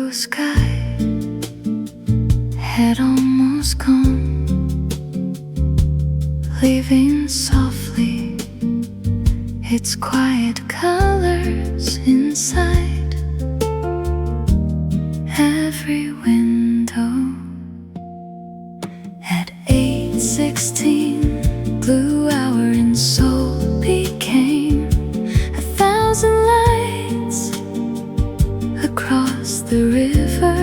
blue sky had almost gone, leaving softly its quiet colors inside every window. At 8:16, blue hour in Seoul became 1,000 lights across the river.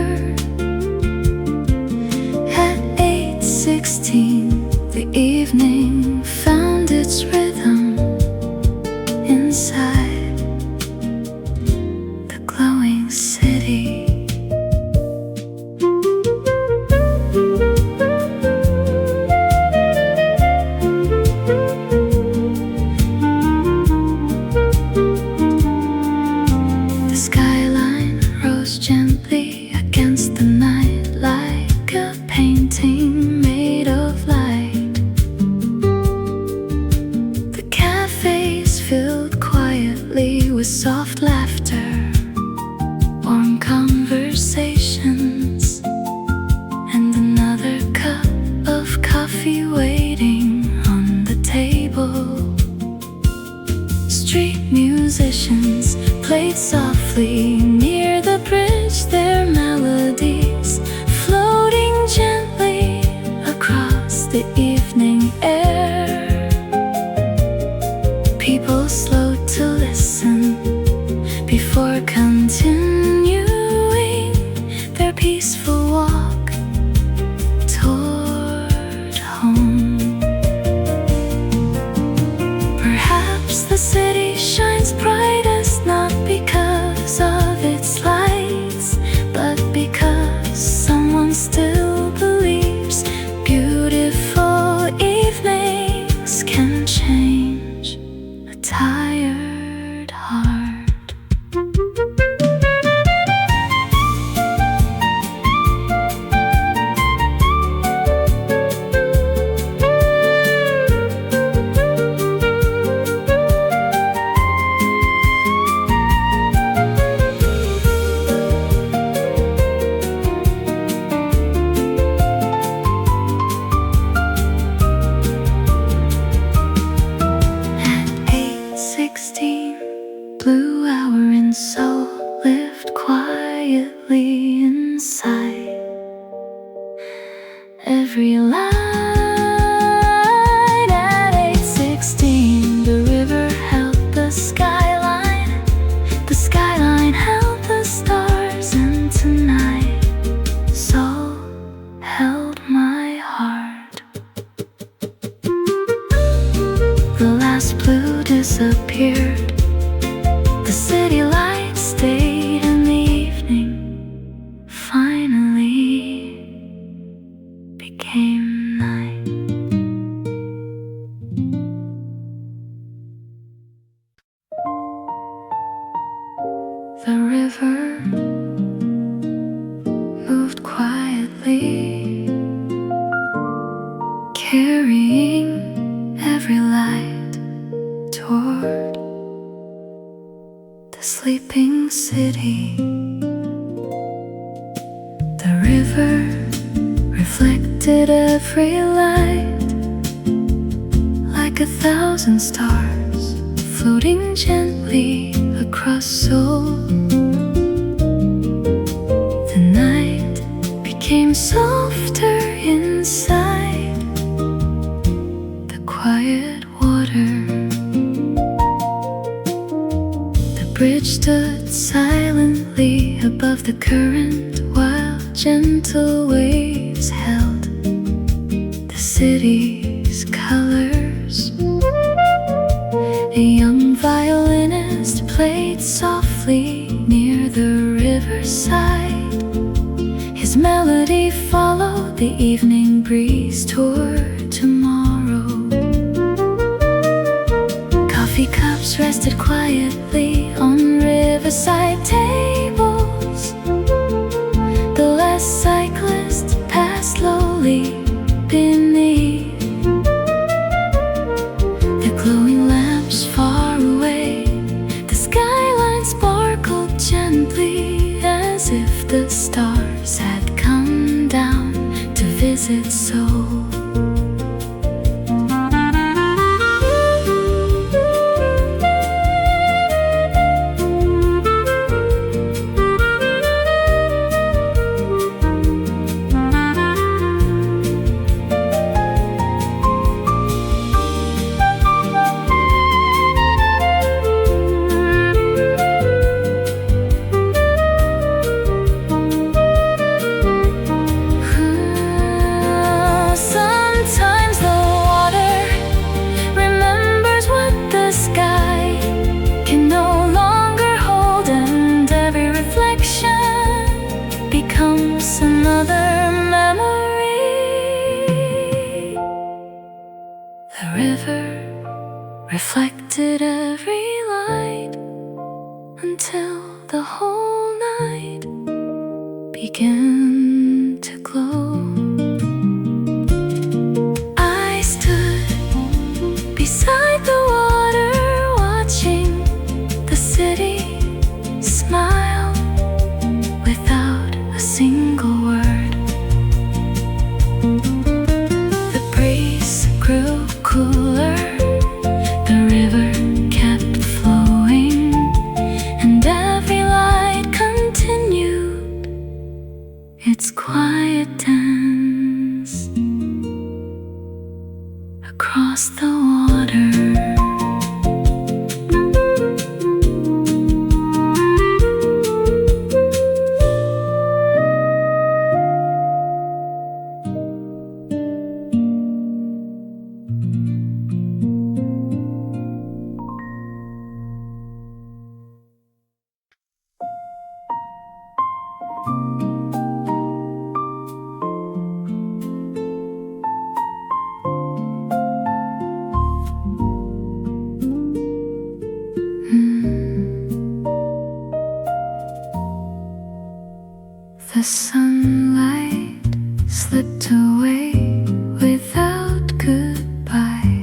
At 8:16, the evening found its rhythm inside the glowing city. The skyline rose gently against the night like a painting made of light. The cafes filled quietly with soft laughter, warm conversations, and another cup of coffee waiting on the table. Street musicians played softly near the bridge, their melodies floating gently across the evening air. People slowed to listen before continuing their peaceful walk toward home. Perhaps the city shines brightest not because of its lights, but because someone still believes beautiful evenings can change a tired heart. At 8:16, blue hour in Seoul lived quietly inside every line. At 8:16, the river held the skyline held the stars, and tonight Seoul held my heart. The last blue disappeared, the city lights stayed, and the evening finally became night. The river moved quietly, carrying every light toward the sleeping city. The river reflected every light like 1,000 stars floating gently across Seoul. The night became softer inside the quiet water. The bridge stood silently above the current while gentle waves held the city's colors. A young violinist played softly near the riverside. His melody followed the evening breeze toward tomorrow. Coffee cups rested quietly on riverside tables. The last cyclist passed slowly beneath the glowing lamps far away. The skyline sparkled gently as if the becomes another memory. The river reflected every light until the whole night began to glow. I stood beside the water, watching the city smile without a single word. The breeze grew cooler, the river kept flowing, and every light continued its quiet dance across the water. The sunlight slipped away without goodbye,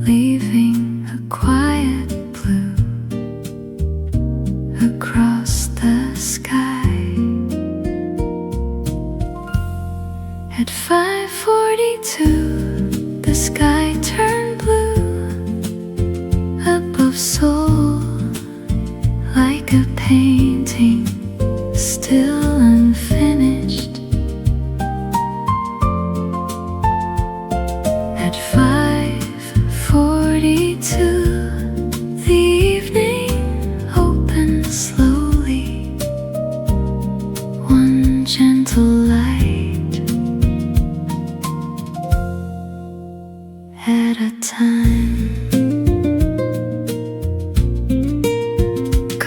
leaving a quiet blue across the sky. At 5:42, the sky turned blue above Seoul, like a painting still unfinished. At 5:42, the evening opened slowly, one gentle light at a time.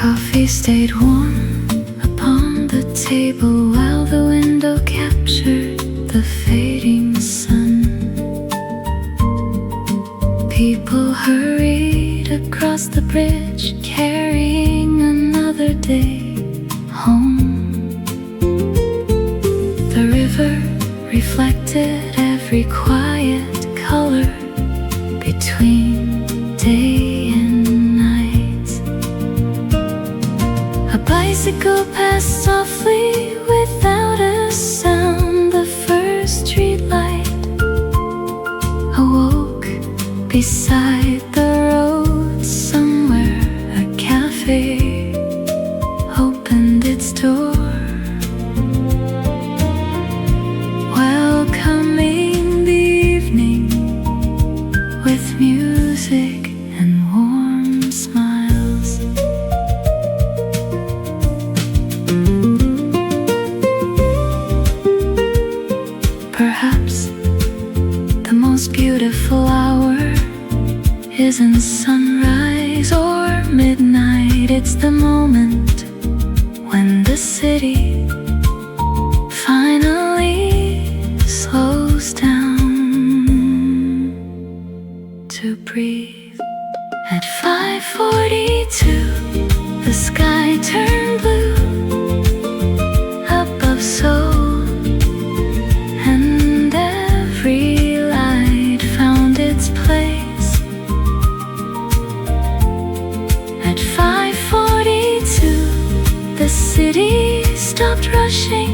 Coffee stayed warm upon the table while the window captured the fading sun. People hurried across the bridge, carrying another day home. The river reflected every quiet color between day and night. A bicycle passed softly without a sound. The first street light awoke beside the road somewhere. A cafe opened its door, welcoming the evening with music and warm smiles. Perhaps the most beautiful hour isn't sunrise or midnight. It's the moment when the city finally slows down to breathe. At 5:42, the sky turned blue above Seoul, and every light found its place. At 5:42, the city stopped rushing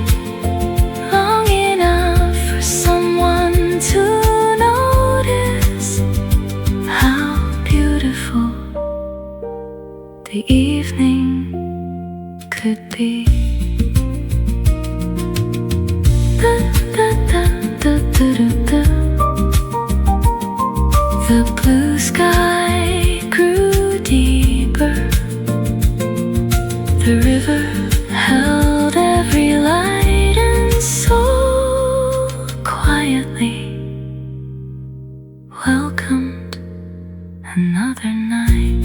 long enough for someone to notice how beautiful the evening could be. The blue sky grew deeper. The river held every light and so quietly welcomed another night.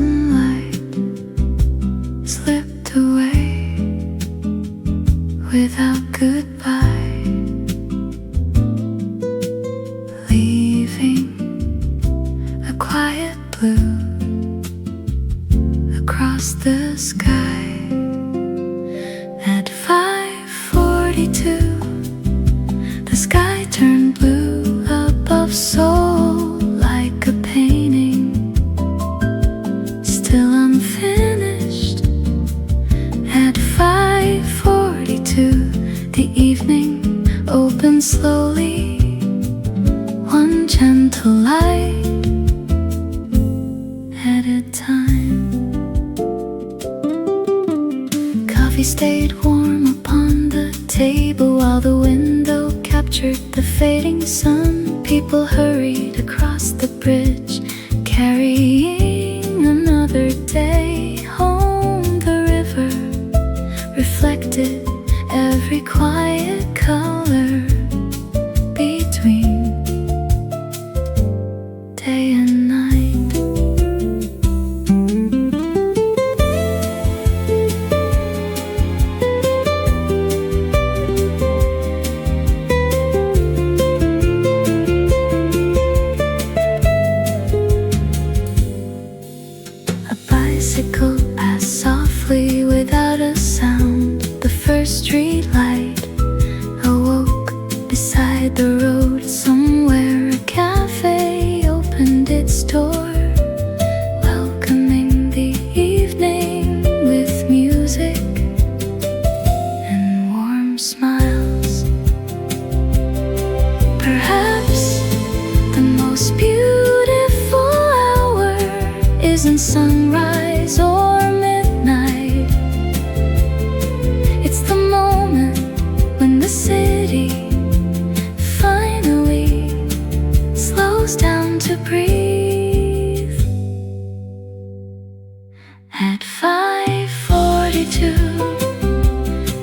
sunlight slipped away without goodbye, leaving a quiet blue across the sky. At 5:42, the sky turned blue above Seoul, like a painting still unfinished. At 5:42, the evening opened slowly, one gentle light at a time. Coffee stayed warm upon the table while the window captured the fading sun. People hurried across the bridge, carrying another day home. The river reflected every quiet color between day and night. A bicycle passed softly without a sound. The first street light awoke beside the road. Somewhere a cafe opened its door, welcoming the evening with music and warm smiles. Perhaps the most beautiful hour isn't sunrise or midnight. It's the moment when the city finally slows down to breathe. At 5:42,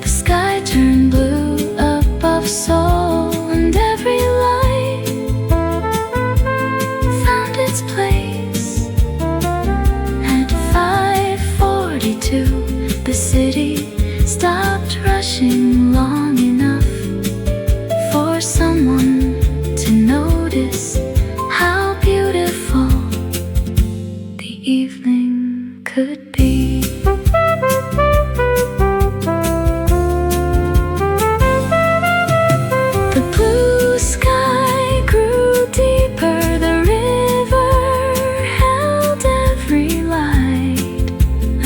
the sky turned blue above Seoul, and every light found its place. At 5:42, the city stopped rushing long enough for someone to notice how beautiful the evening could be. The blue sky grew deeper, the river held every light,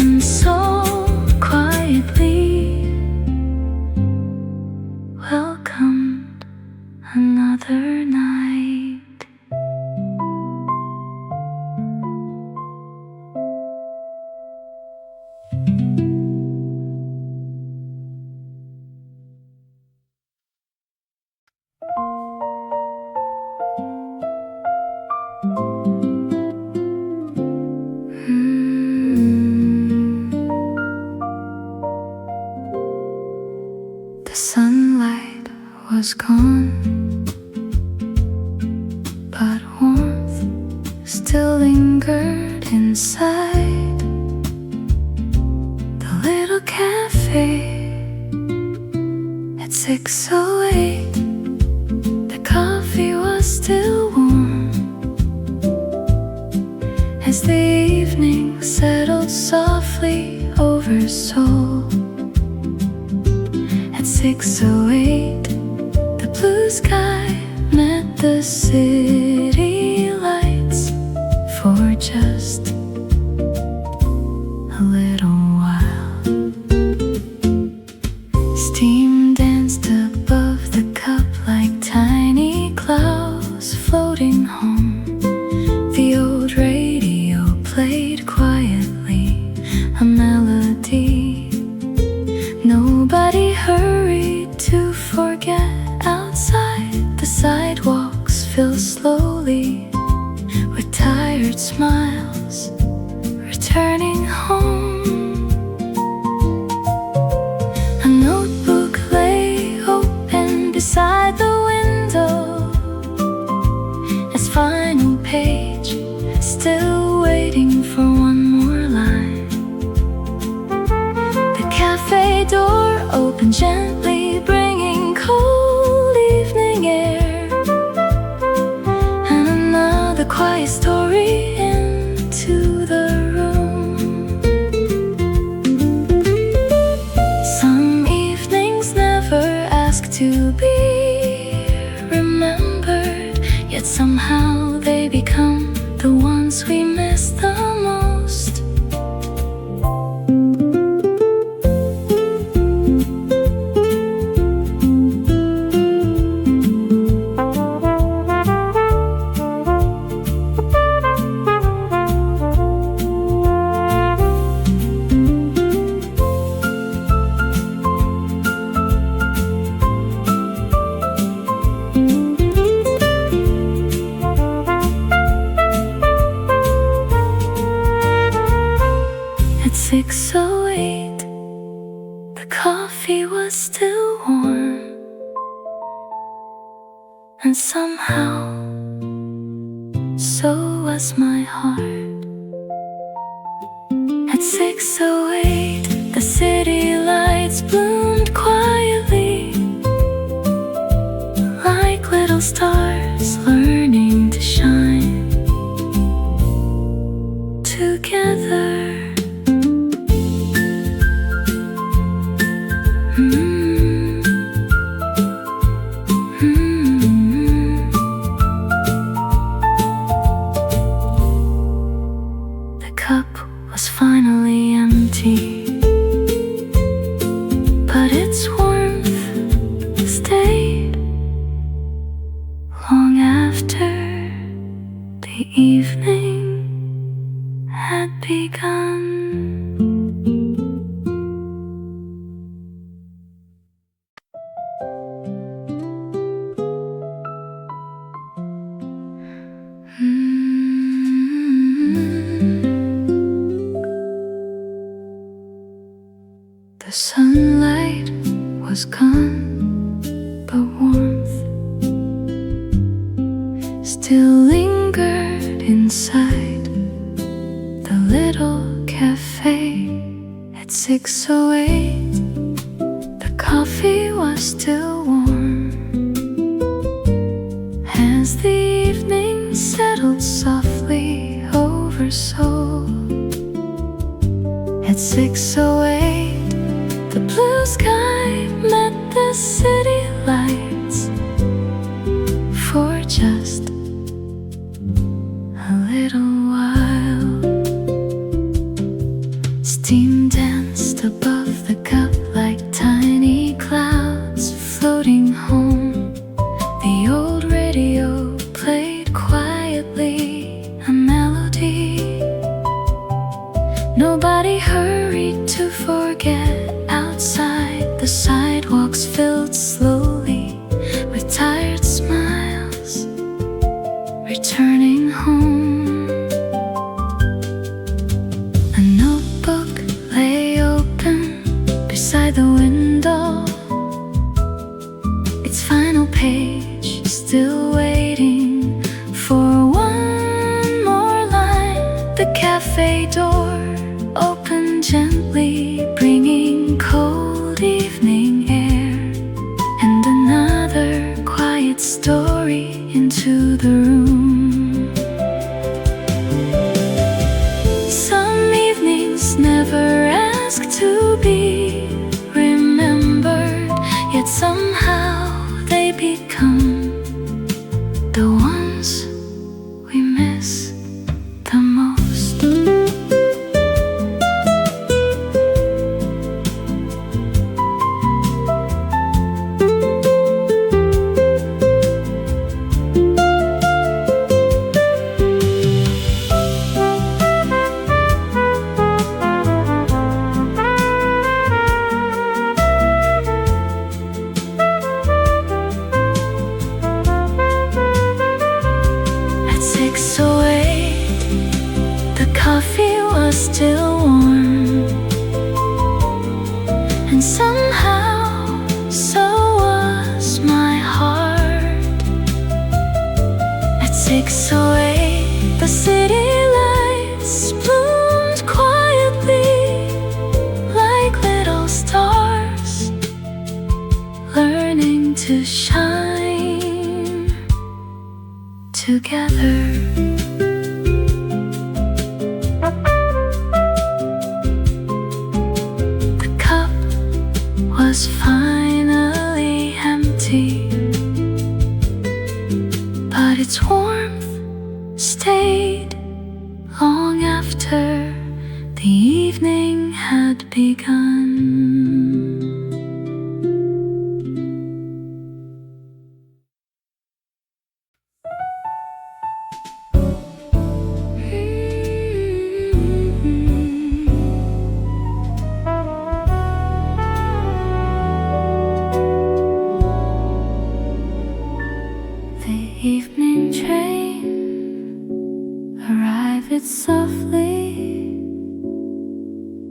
and so quietly welcomed another night. The sunlight was gone, but warmth still lingered inside the little cafe. At 6:08, the coffee was still warm as the evening settled softly over Seoul. At 6:08, the blue sky met the city lights for just a little while. Steam danced above the cup like tiny clouds floating home. The old radio played quietly, a melody nobody hurried to forget. Outside, the sidewalks fill slowly with tired smiles returning home. A notebook lay open beside the window, its final page still waiting for one more and gently bringing cold evening air, and another quiet story into the room. Some evenings never ask to be remembered, yet somehow they become the ones we miss the most. At 6:08, the coffee was still warm, and somehow so was my heart. At 6:08, the city lights bloomed quietly, like little stars learning to shine together. The cup was finally empty, but its warmth stayed long after the evening had begun. The sunlight was gone, but warmth still lingered inside the little cafe. At 6:08, the coffee was still warm as the evening settled softly over Seoul. At 6:08, the blue sky met the city lights for just a little while. Steam danced above the cup like tiny clouds floating home. The old radio played quietly a melody nobody hurried to forget. Outside, the sidewalks filled slowly with tired smiles returning home. A notebook lay open beside the window, its final page still waiting for one more line. The cafe door opened gently, bringing cold evening air, and another quiet story into the room. Some evenings never ask to be remembered, yet somehow they become the ones we miss the most. Still warm, and somehow so was my heart. At 6:08, the city lights bloomed quietly like little stars evening had begun. Evening train arrived softly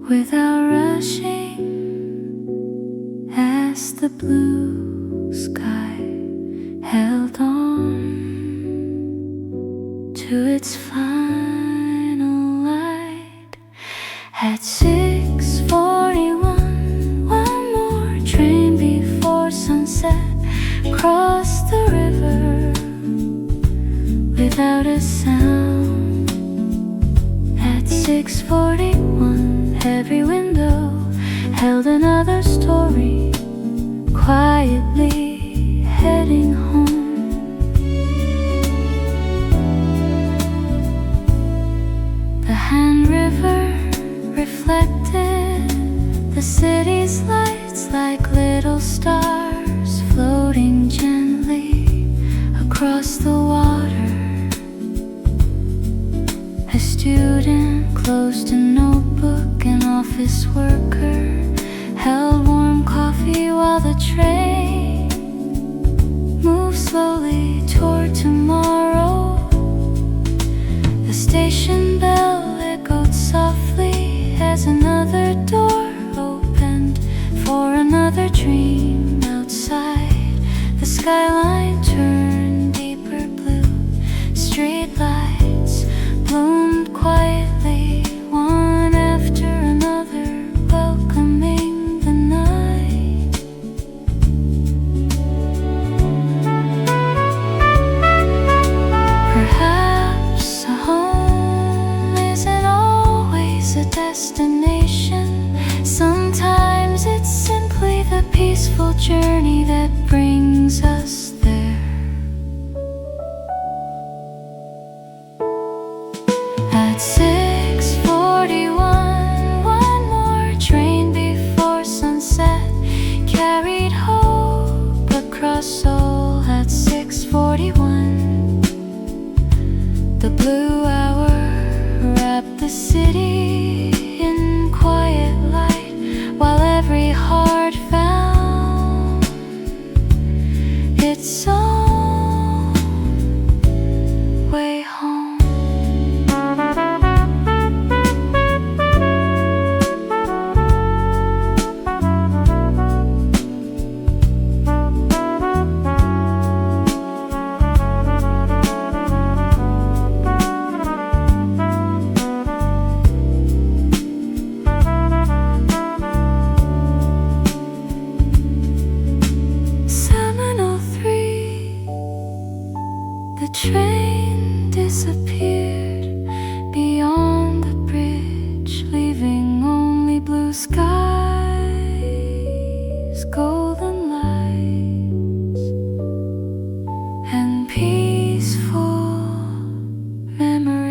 without rushing as the blue sky held on to its final light. At 6:41, one more train before sunset crossed the river without a sound. At 6:41, every window held another story, quietly heading home. The Han River reflected the city's lights like little stars floating gently across the water. A student closed a notebook, an office worker held warm coffee while the train moved slowly toward tomorrow. The station bell echoed softly as another door opened for another dream outside. The skyline turned deeper blue, street lights bloomed quietly, one after another, welcoming the night. Perhaps a home isn't always a destination. Sometimes it's simply the peaceful journey that brings us there. At 6:41, one more train before sunset carried hope across Seoul. At 6:41, the blue hour wrapped the city in quiet light, while every heart found its own way home. The train disappeared beyond the bridge, leaving only blue skies, golden lights, and peaceful memories.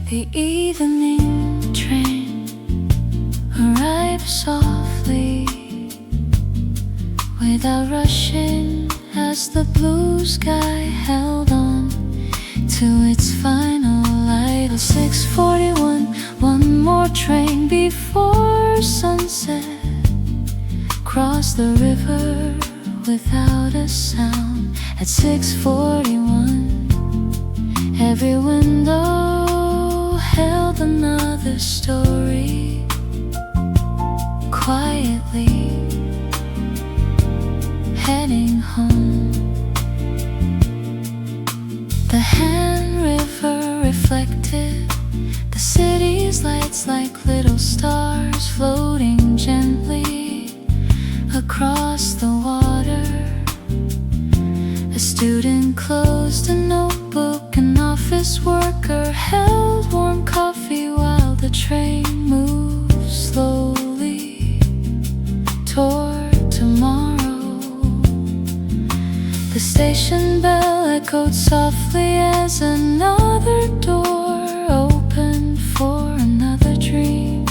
The evening train arrived softly without rushing as the blue sky held on to its final light. At 6:41, one more train before sunset crossed the river without a sound. At 6:41, every window held another story. Quietly heading home, the Han River reflected the city's lights like little stars floating gently across the water. A student closed a notebook, an office worker held warm coffee while the train moved slowly toward tomorrow. The station bell echoed softly as another door opened for another dream.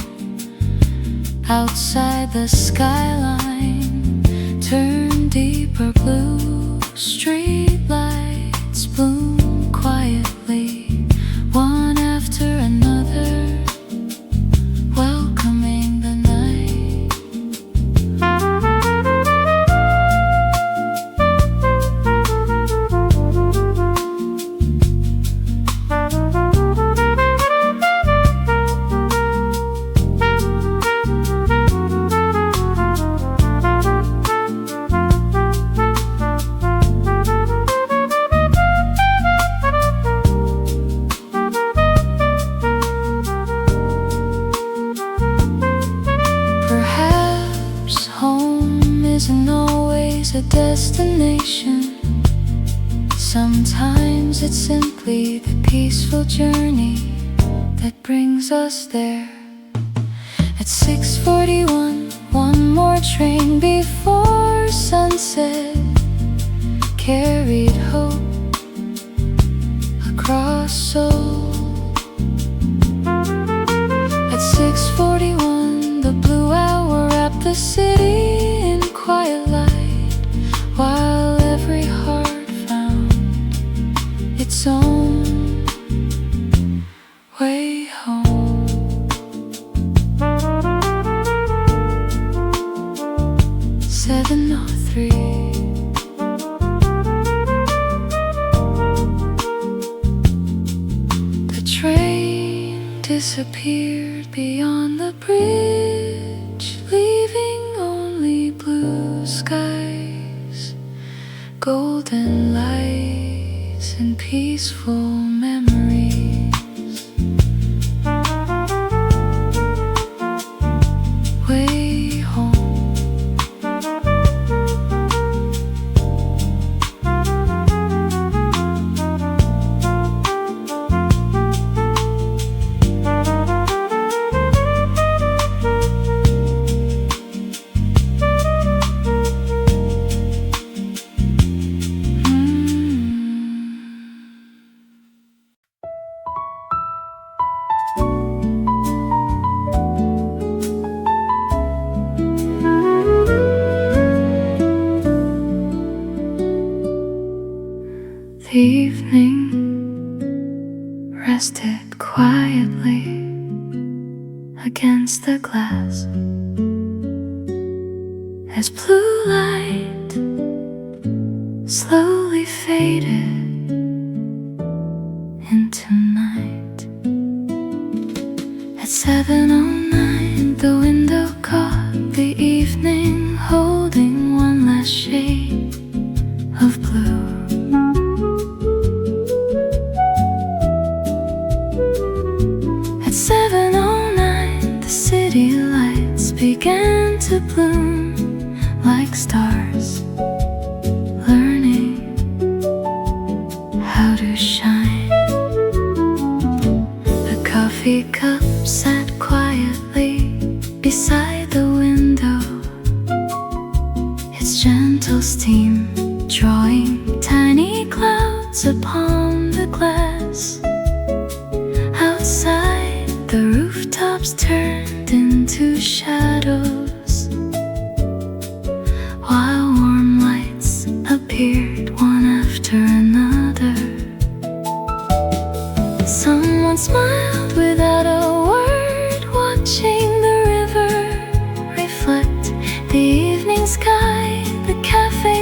Outside, the skyline turned deeper blue. Street lights bloom quietly, one after another, welcoming the night. Isn't always a destination. Sometimes it's simply the peaceful journey that brings us there. At 6:41, one more train before sunset carried hope across Seoul. At 6:41, the blue-hour wrapped the city in quiet light, while every heart found its own way home. "7:03, the train disappeared beyond the bridge, leaving only blue skies, golden lights, and peaceful memories. Way home. The evening rested quietly against the glass as blue light slowly faded into night. At 7:09, the window caught the evening, holding one last shade of blue. At 7:09, the city lights began to bloom like stars, learning how to shine. A coffee cup sat quietly beside the window, its gentle steam drawing tiny clouds upon the glass. Outside, the rooftops turned into shadows, while warm lights appeared one after another. Someone smiled without a word, watching the river reflect the evening sky. The cafe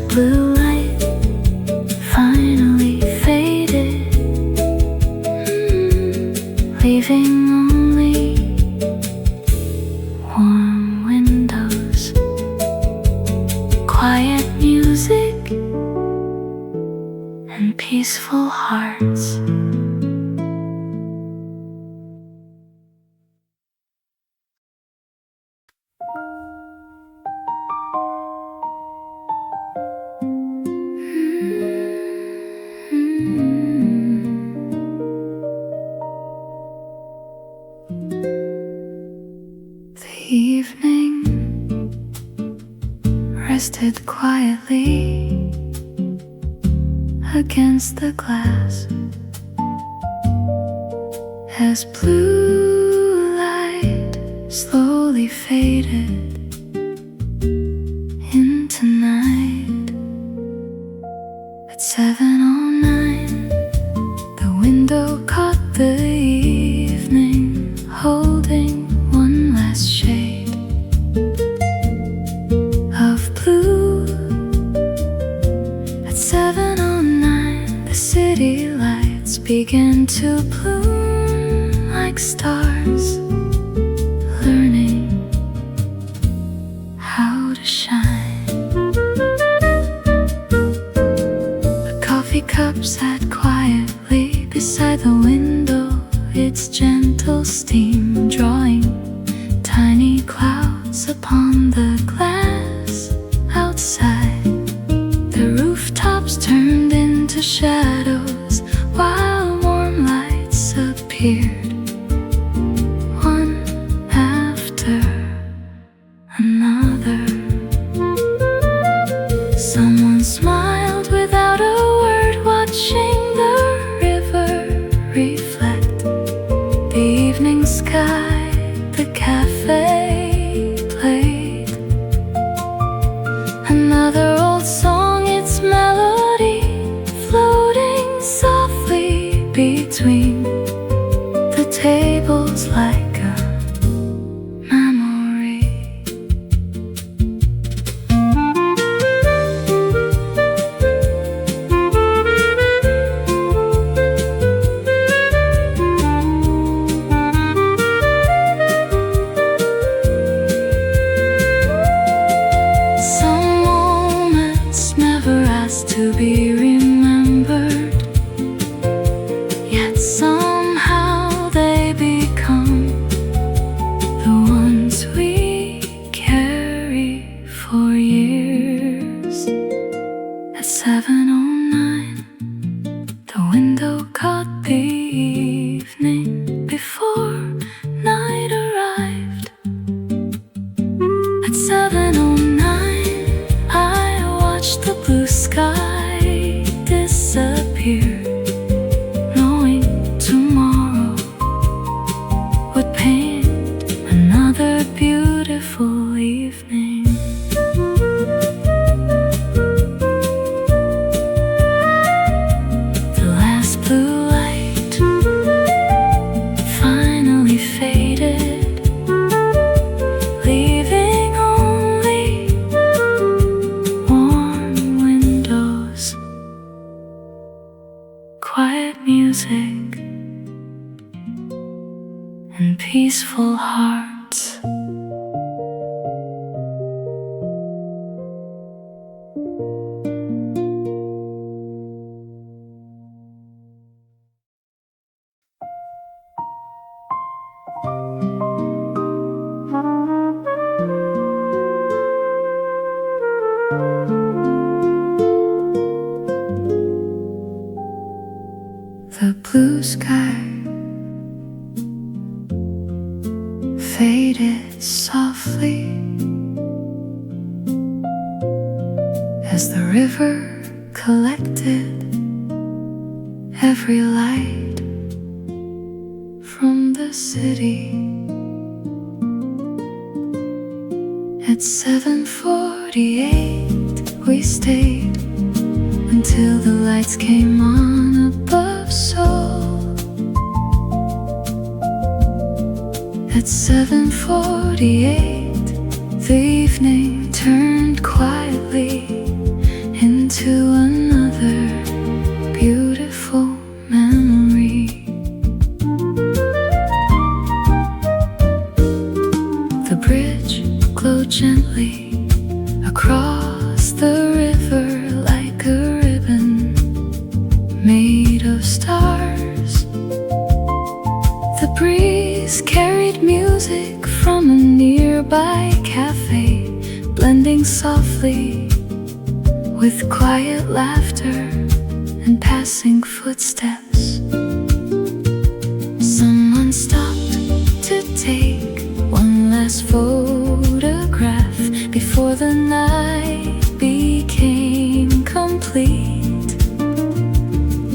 last blue light finally faded, leaving only warm windows, quiet music, and peaceful hearts. The evening rested quietly against the glass as blue light slowly faded into night. At 7:09, the window caught the evening, holding one last shade of blue. At 7:09, the city lights began to bloom like stars, learning how to shine. A coffee cup sat quietly beside the window, its gentle steam drawing tiny clouds upon the glass outside. The rooftops turned into shadows while warm lights appeared, one after another. Someone smiled without a word, watching the river reflect the evening sky. The cafe played another old song, its melody floating softly between the tables like a memory. Some moments never asked to be remembered, yet somehow they become the ones we carry for years. At 7:09, the window caught the evening before night arrived. At 7:09, I watched the blue sky disappear, knowing tomorrow would paint another beautiful evening. The last blue light finally faded, leaving only warm windows, quiet music, and peaceful hearts. The blue sky faded softly as the river collected every light from the city. At 7:48, we stayed until the lights came on above Seoul. At 7:48, the evening turned quietly softly across the river like a ribbon made of stars. The breeze carried music from a nearby cafe, blending softly with quiet laughter and passing footsteps. Someone stopped to take one last photograph before the night became complete.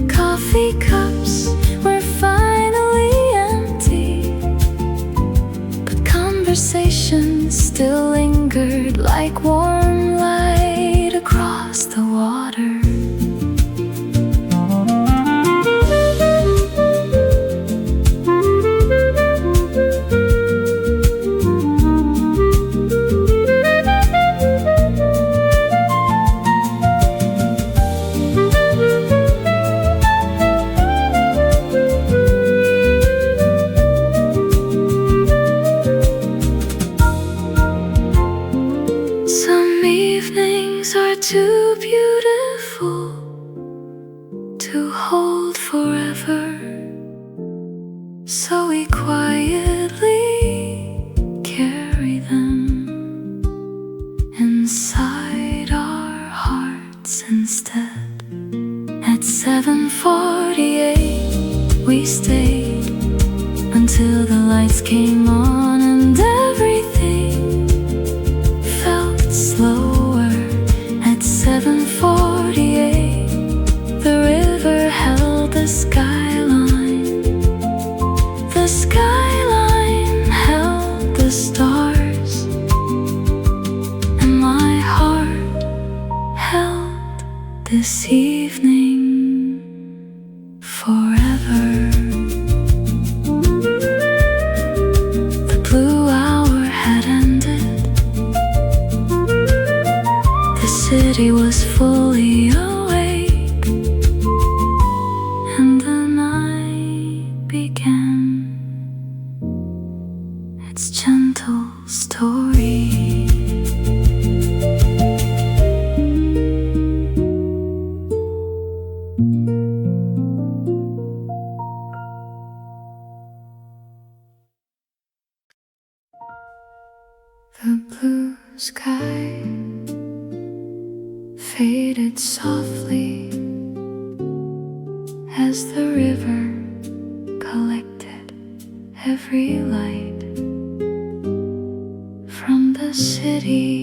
Coffee cups were finally empty, but conversation still lingered like warm light across the water. Too beautiful to hold forever, so we quietly carry them inside our hearts instead. At 7:48 we stayed until the lights came on and everything felt slower. 7:48, the river held the skyline. The skyline held the stars, and my heart held this evening forever. The blue hour had ended. The city was fully awake, and the night began its gentle story. The blue sky faded softly as the river collected every light from the city.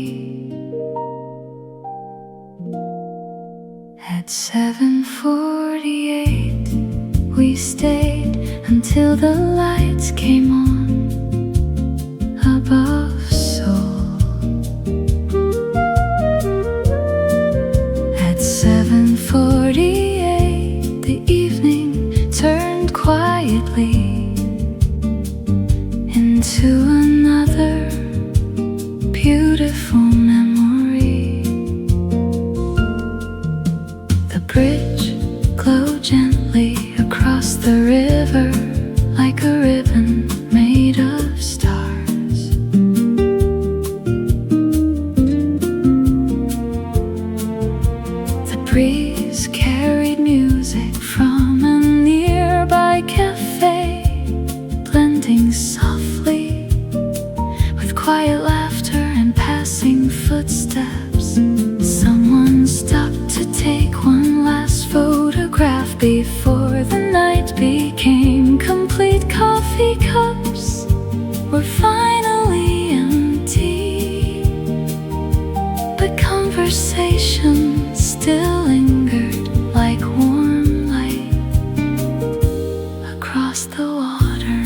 At 7:48 we stayed until the lights came on above Seoul. At 7:48 the evening turned quietly into another beautiful memory. The bridge glowed gently across the river like a ribbon made of stars. The breeze carried music from a nearby cafe, blending softly with quiet laughter and passing footsteps. Someone stopped to take one last photograph before the night became complete. Coffee cups were finally empty, but conversation still lingered like warm light across the water.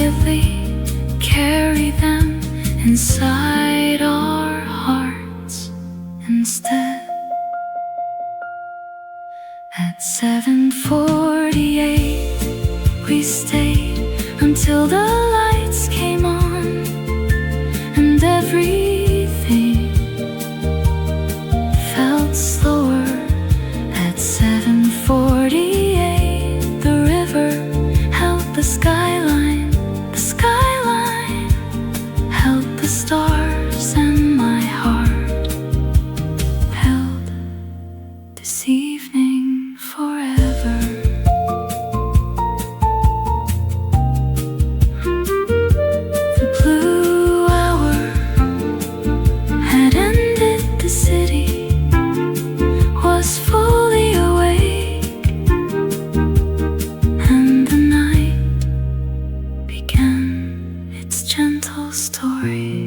quietly carry them inside our hearts instead. At 7:48 we stayed until the lights came on, and everything felt slower. At 7:48 the river held the skyline held the stars, and my heart held this evening forever. The blue hour had ended, the city was fully awake, and the night began its gentle story.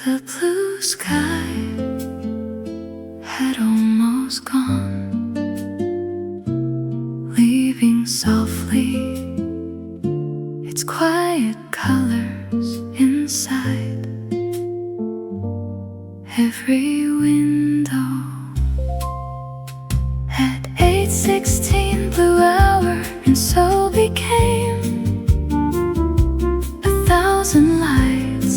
The blue sky had almost gone, leaving softly its quiet colors inside every window. At 8:16 blue hour, and so became 1,000 lights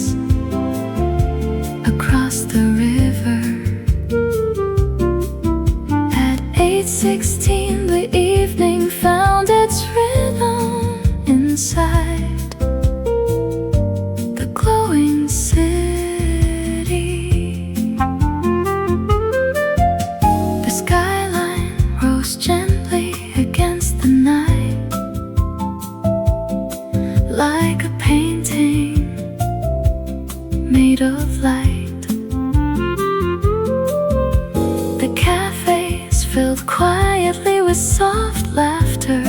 across the river. At 8:16 the evening found its rhythm inside the glowing city. The skyline rose gently against the night, like a painting made of light. The cafes filled quietly with soft laughter,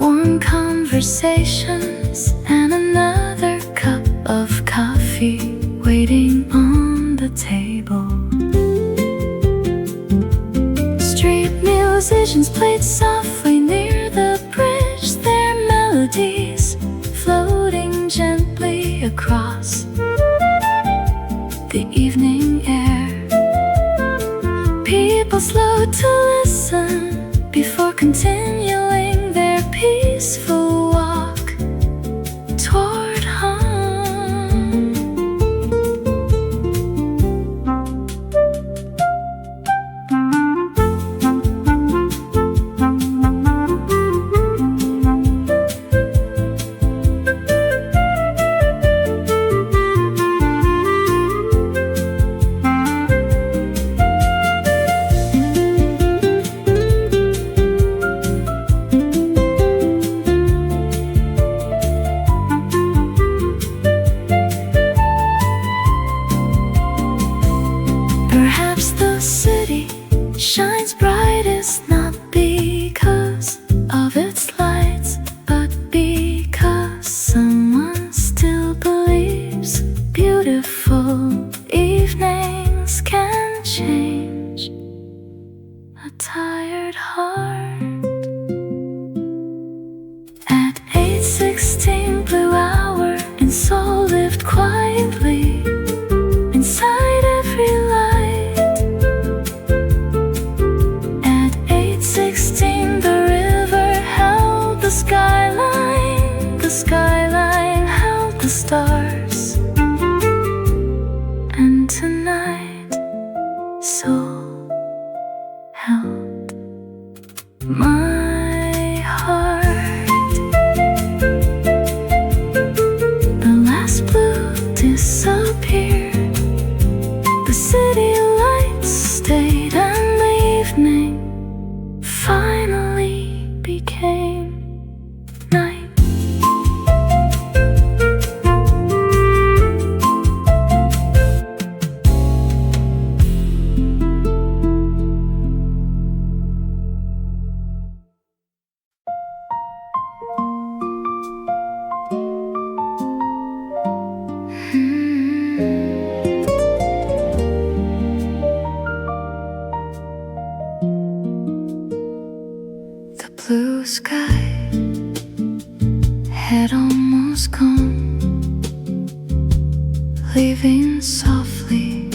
warm conversations, and another cup of coffee waiting on the table. Street musicians played softly near the bridge, their melodies floating gently across the evening air. People slowed to listen before continuing their peaceful walk toward home. Perhaps the city shines brightest not because of its lights, but because someone still believes beautiful evenings can change a tired heart. At 8:16 blue hour, and Seoul lived quietly inside every light. At 8:16 the river held the skyline held the stars, and tonight Seoul held my heart. The last blue disappeared, the city lights stayed, and the evening finally became night. leaving softly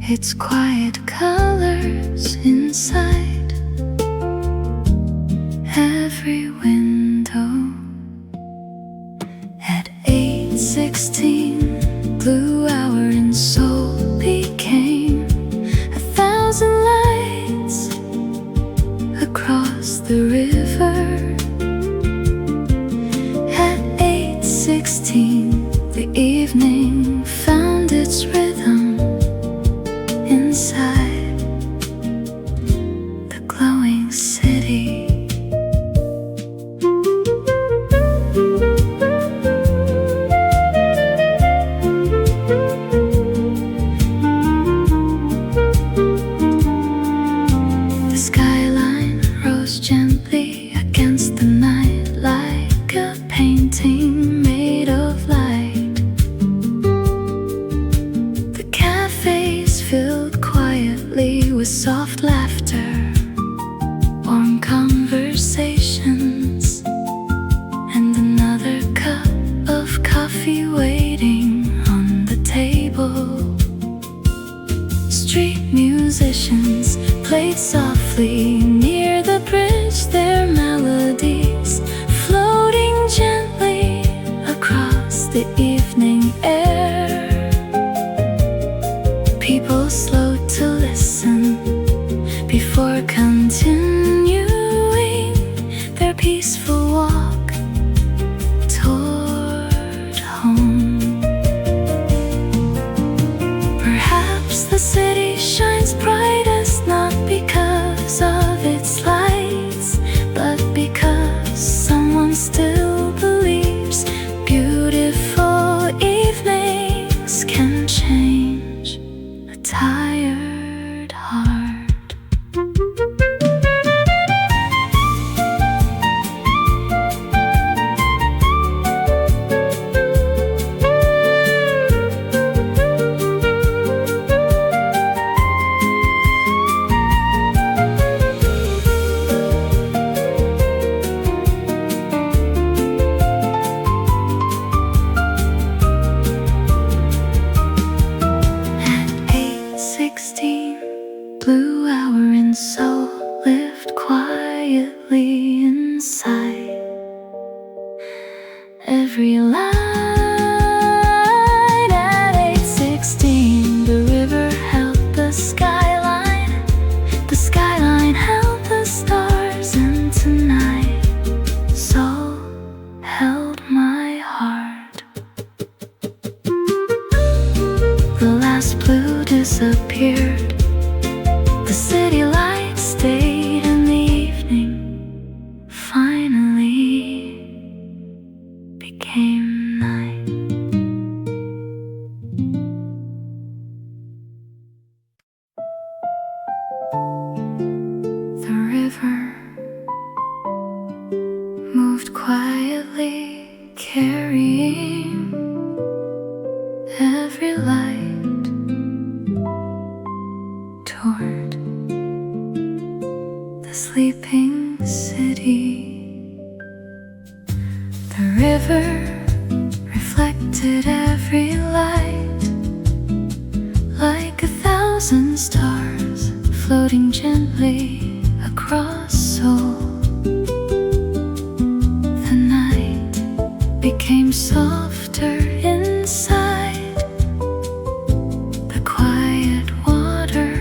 its quiet colors inside every window. At 8:16, blue hour in Seoul became 1,000 lights across the river. At 8:16, the evening found its rhythm inside the glowing city. The skyline rose gently against the night like a painting made of light. The cafes filled quietly with soft laughter, warm conversations, and another cup of coffee waiting on the table. Street musicians played softly near the bridge, their melodies floating gently across the evening air. People slowed to listen before continuing their peaceful walk toward home. Perhaps the city shines brightest not because of its lights, but because someone still believes beautiful evenings can change a tired heart. At 8:16, blue hour in Seoul lived quietly inside every light. At 8:16, the river held the skyline held the stars, and tonight Seoul held my heart. The last blue disappeared, the city lights stayed, and the evening finally became night. The river moved quietly, carrying every light toward the sleeping city. The river reflected every light like 1,000 stars floating gently across Seoul. The night became softer inside the quiet water.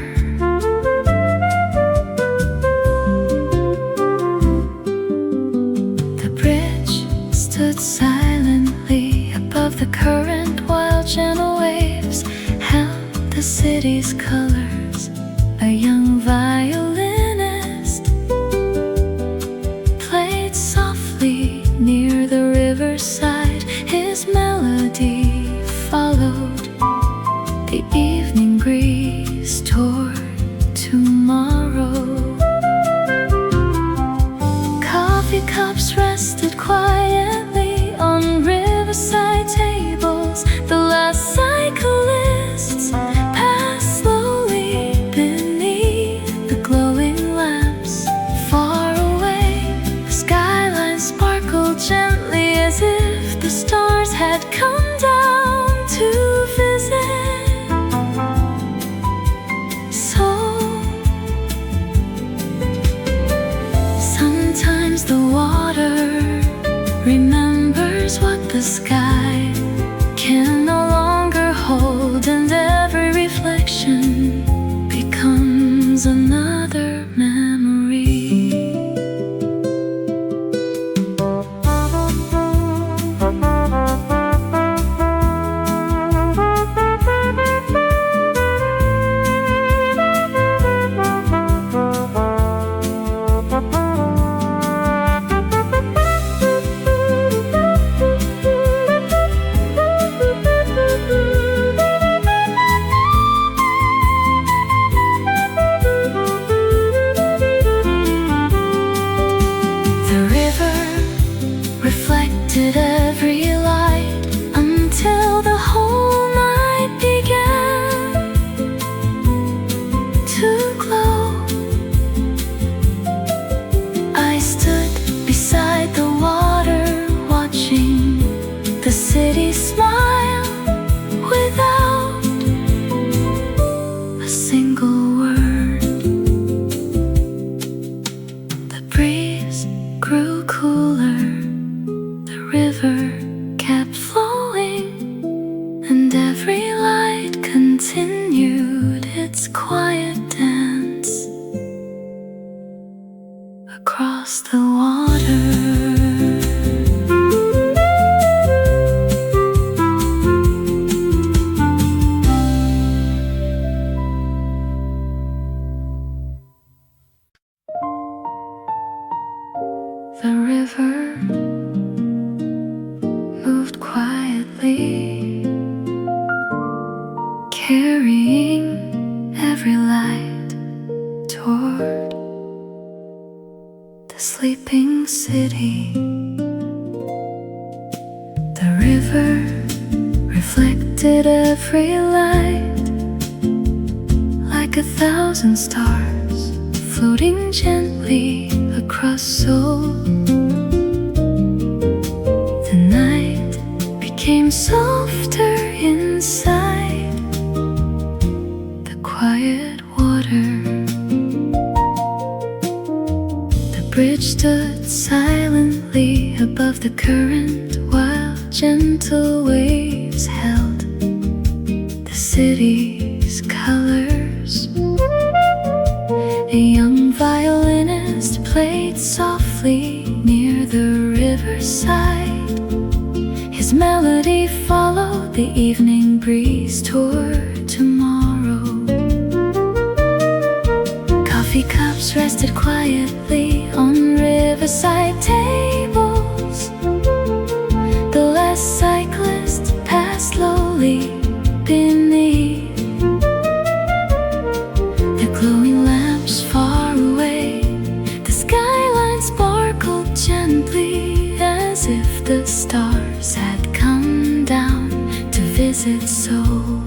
The bridge stood silently above the current while gentle waves held the city's colors. A young violinist played softly near the riverside. His melody followed the evening breeze toward tomorrow. Coffee cups rested quietly on riverside tables. The last cyclists passed slowly beneath the glowing lamps. Far away, the skyline sparkled gently as if the stars had come down to the sky can no longer hold, and every reflection becomes another memory. Reflected every light until the whole night began to glow. I stood beside the water, watching the city smile without a single word. The breeze grew cooler, river kept flowing, and every light continued its quiet dance across the water. The river moved quietly, carrying every light toward the sleeping city. The river reflected every light like 1,000 stars floating gently across Seoul. The night became softer inside the quiet water. The bridge stood silently above the current while gentle waves held the city's colors. A young violinist played softly near the riverside. His melody followed the evening breeze toward tomorrow. Coffee cups rested quietly on riverside tables. The last cyclists passed slowly beneath the glowing lamps far away. The skyline sparkled gently as if the stars had come down to visit Seoul.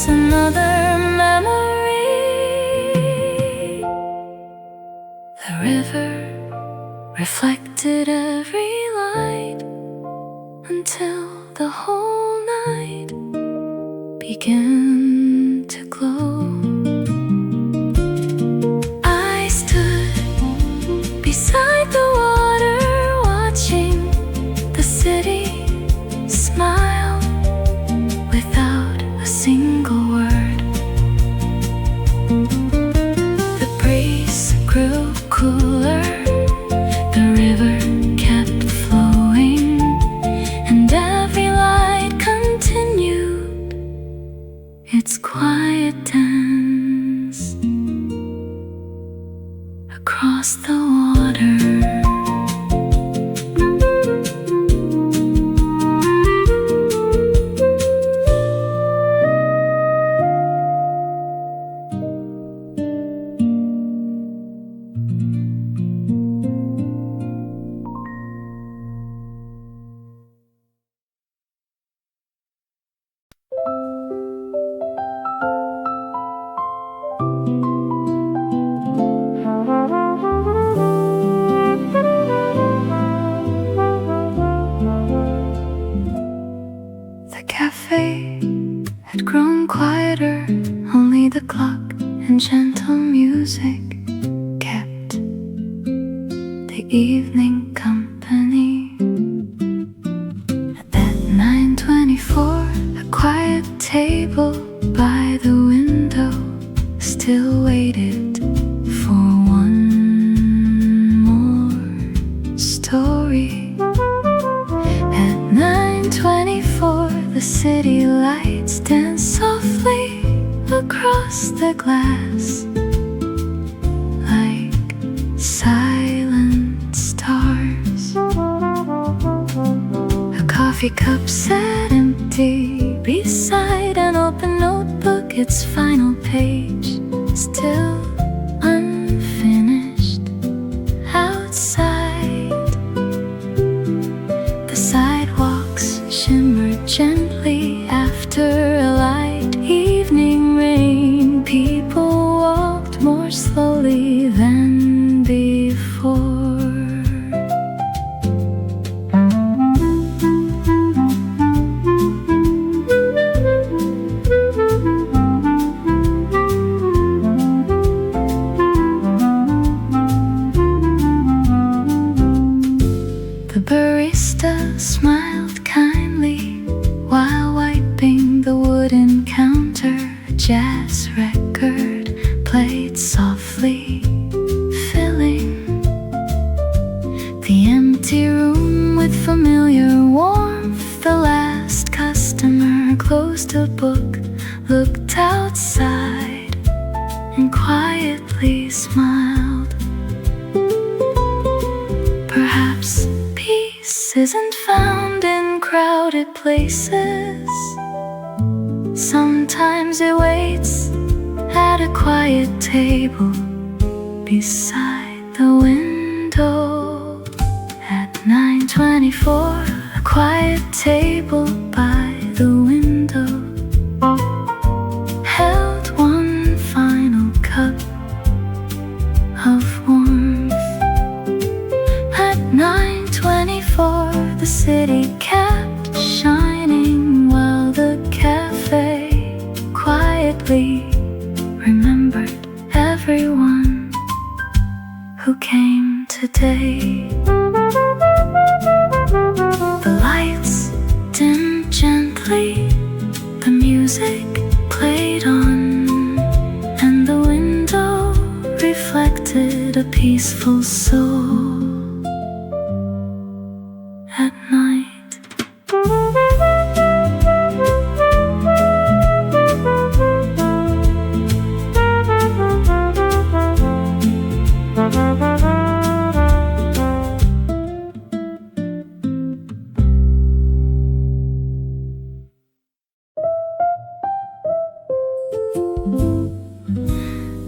Another memory. The river reflected every light until the whole night began to glow. I stood beside the water, watching the city smile without a single word. The breeze grew cooler, the river kept flowing, and every light continued its quiet dance across the water. and gentle music kept the evening company. At 9:24, a quiet table by the window still waited for one more story. At 9:24, the city lights dance softly across the glass like silent stars. A coffee cup sat empty beside an open notebook, its final page still unfinished. Outside, the sidewalks shimmered gently after a light evening rain. People walked more slowly than before. The barista smiled kindly while wiping the wooden counter. A jazz record played softly, filling the empty room with familiar warmth. The last customer closed a book, looked outside, and quietly smiled. Perhaps peace isn't found in crowded places. Sometimes it waits at a quiet table beside the window. At 9:24, a quiet table by the window held one final cup of warmth. At 9:24, the city kept shining while the cafe quietly remembered everyone who came today. The lights dimmed gently, the music played on, and the window reflected a peaceful soul. At night,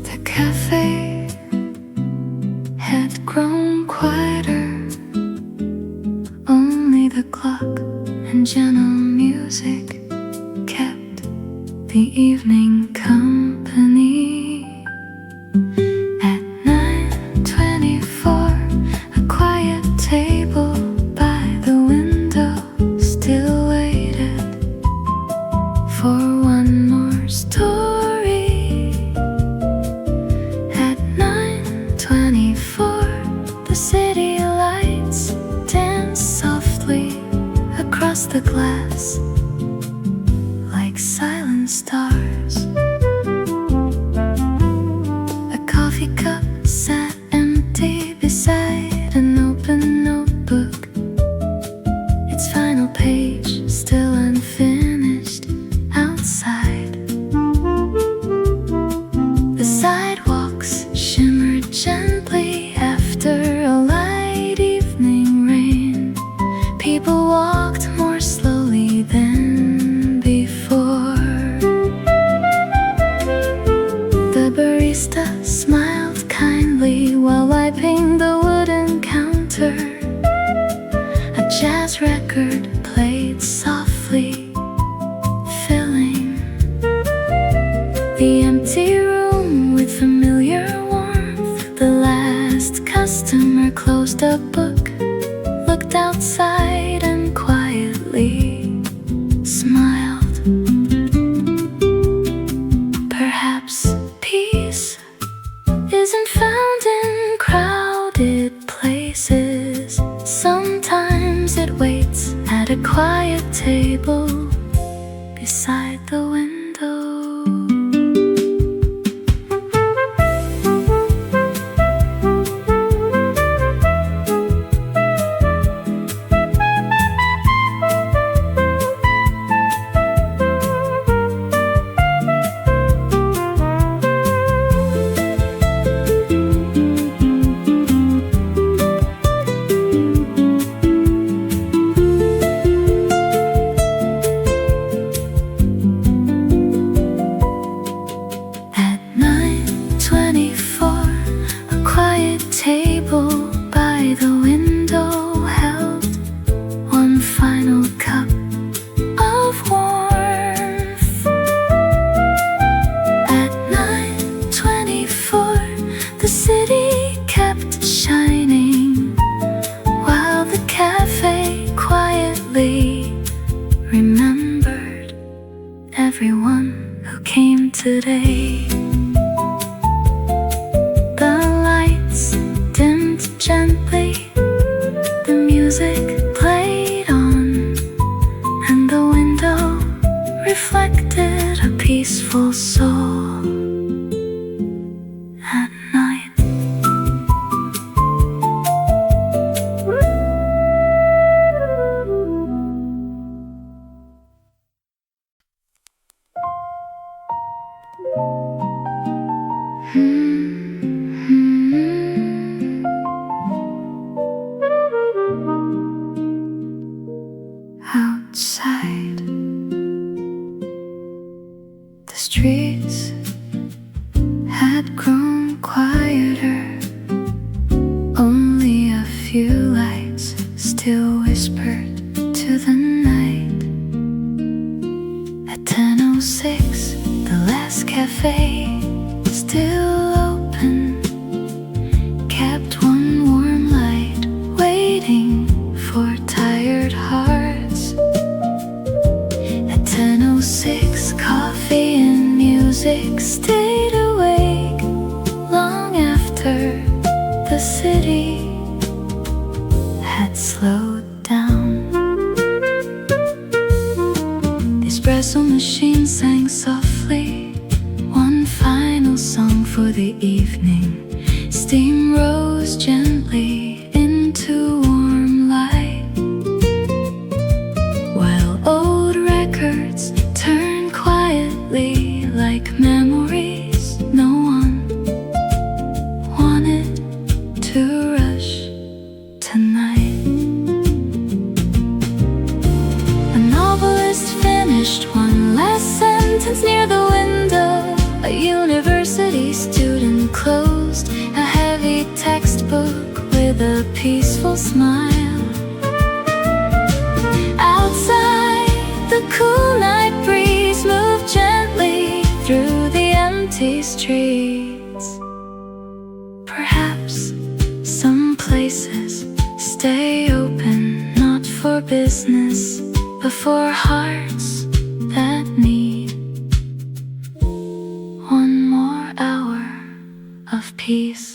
the cafe had grown quieter. Only the clock and gentle music kept the evening company. At 9:24, a quiet table by the window still waited for one more story. At 9:24, the city lights danced softly across the glass like silent stars. A coffee cup sat empty beside an open notebook, its final page still unfinished. Outside, the sidewalks shimmered gently after a light evening rain. People walked more slowly than before. The barista smiled kindly while wiping the wooden counter. A jazz record played softly, filling the empty room with familiar warmth. The last customer closed a book, looked outside, and quietly smiled. Perhaps peace and found in crowded places. Sometimes it waits at a quiet table beside the window. Remembered everyone who came today. The lights dimmed gently, the music played on, and the window reflected a peaceful soul at night. Outside, the streets had grown quieter. Only a few lights still whispered to the night. At 10:06, the last cafe still open, kept one warm light waiting for tired hearts. At 10:06, coffee and music stayed awake long after the city had slowed down. The espresso machine sang softly one final song for the evening. Steam rose gently into warm light, while old records turned quietly like memories. No one wanted to rush tonight. A novelist finished one last sentence near the window. A university student closed a heavy textbook with a peaceful smile. Outside, the cool night breeze moved gently through the empty streets. Perhaps some places stay open, not for business, but for hearts that need one more hour of peace.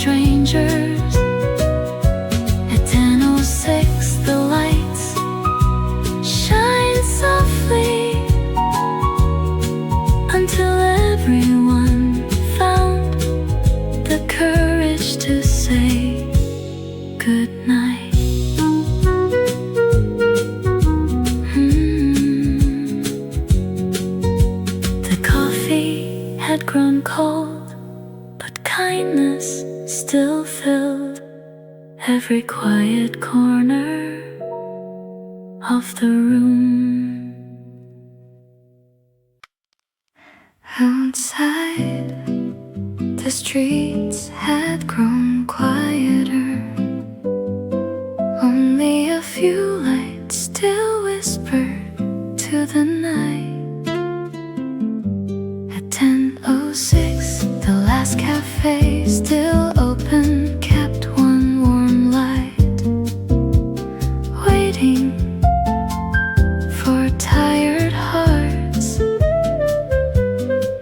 Strangers. At 10:06, the lights shine softly until everyone found the courage to say goodnight. The coffee had grown cold, but kindness still filled every quiet corner of the room. Outside, the streets had grown quieter. Only a few lights still whispered to the night. At 10:06, the last cafe still open kept one warm light, waiting for tired hearts.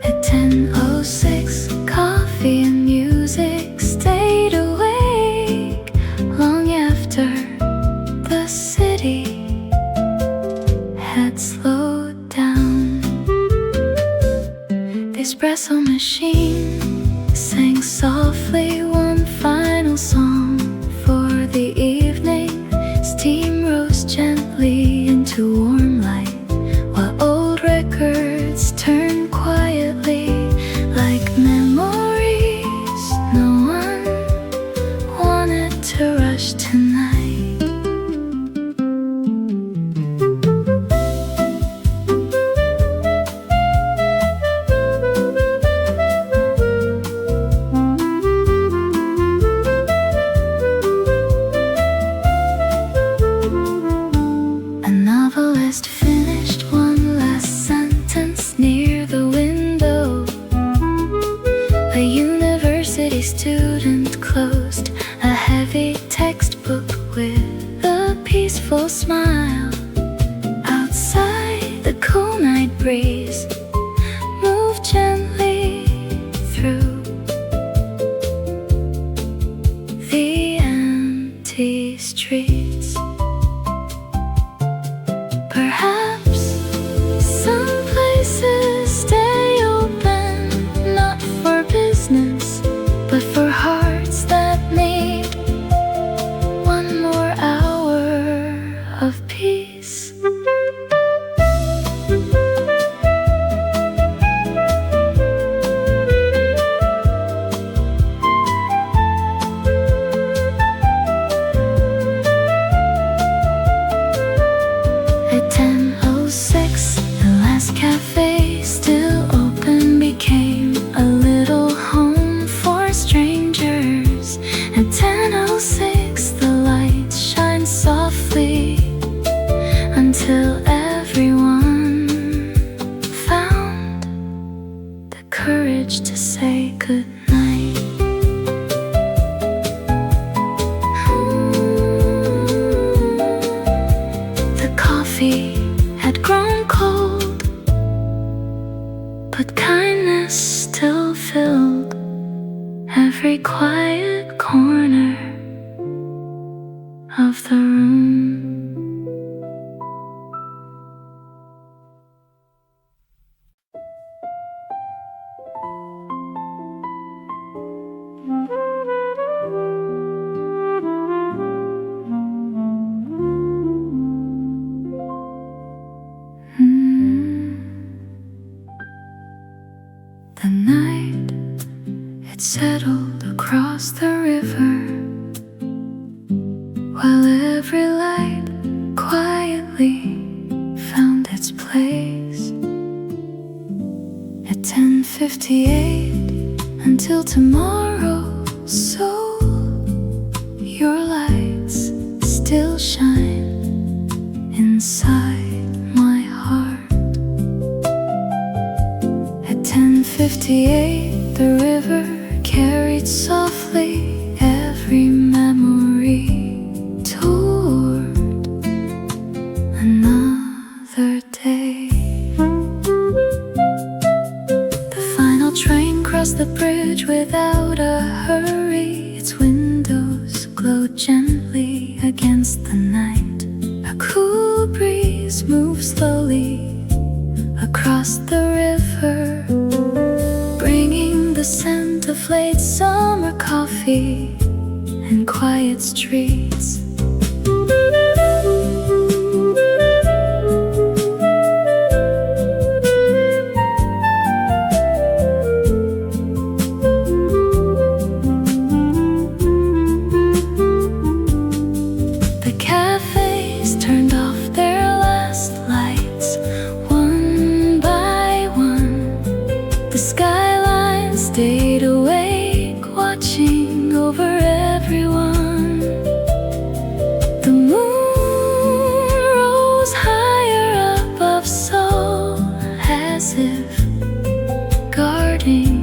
At 10:06, coffee and music stayed awake long after the city had slowed down. The espresso machine sang softly one final song for the evening. Steam rose gently into warm light, while old records turned quietly like memories. No one wanted to rush tonight. A novelist finished one last sentence near the window. A university student closed a heavy textbook with a peaceful smile. Outside, the cool night breeze moved gently through the empty streets. Perhaps some places stay open, not for business, but for hearts that need one more hour of peace. At 10:06, the last cafe still open became a little home for strangers. At 10:06, the lights shine softly until everyone found the courage to say goodnight. The coffee had grown cold, but kindness still filled every quiet corner of the room. The night, it settled across the river, while every light quietly found its place. At 10:58, until tomorrow, so your lights still shine inside my heart. At 10:58, the river carried softly every memory toward another day. The final train crossed the bridge without a hurry. Its windows glowed gently against the night. A cool breeze moved slowly across the river, bringing the scent of late summer coffee and quiet streets. over everyone. The moon rose higher above Seoul, as if guarding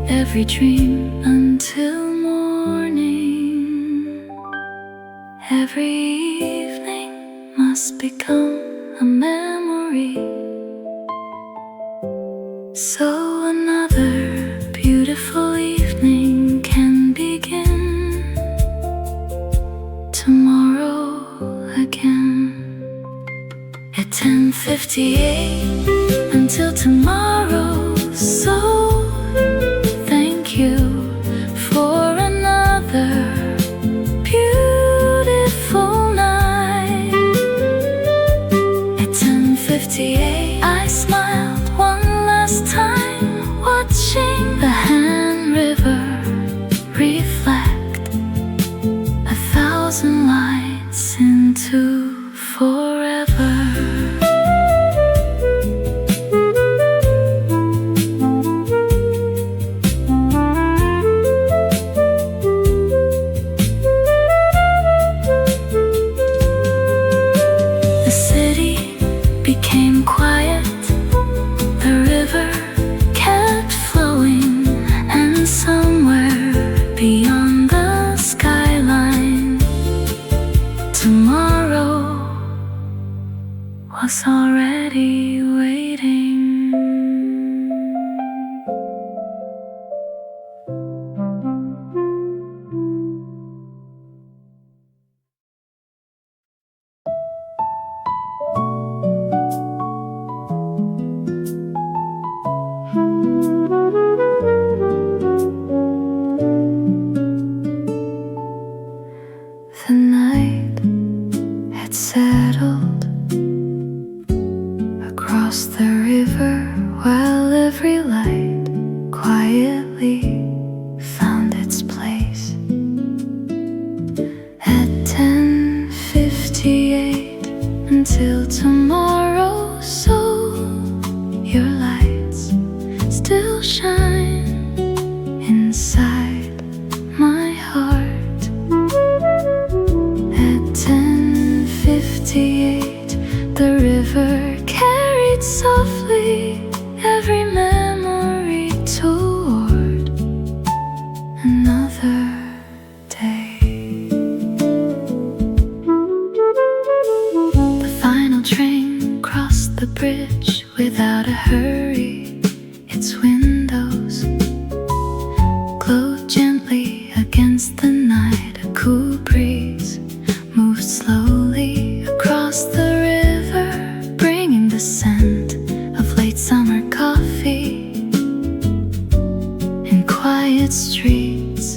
every dream until morning. Every evening must become a memory, so another beautiful evening can begin tomorrow again. At 10:58 until tomorrow, so thank you for another beautiful night. At 10:58 I smiled one last time, watching the Han River reflect 1,000 lights into forever. The city became quiet, the river kept flowing, and somewhere beyond the skyline, tomorrow was already waiting. The night had settled across the river, while every light quietly found its place. At 10:58 until tomorrow, so your lights still shine inside my heart. At 10:58 the river carried softly every memory toward another day. The final train crossed the bridge without a hurry. Its windows glowed gently against the night. A cool breeze moved slowly across the river, bringing the scent of late summer coffee in quiet streets.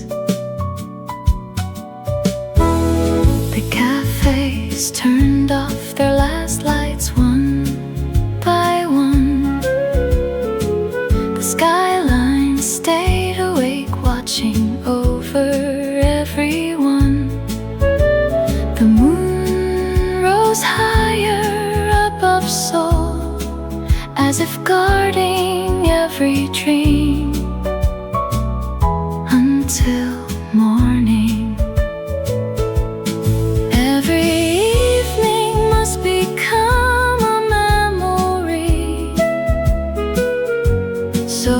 The cafes turned off their last lights one by one. The skyline stayed awake, watching over everyone. The moon rose higher above Seoul, as if guarding every dream until morning. Every evening must become a memory, so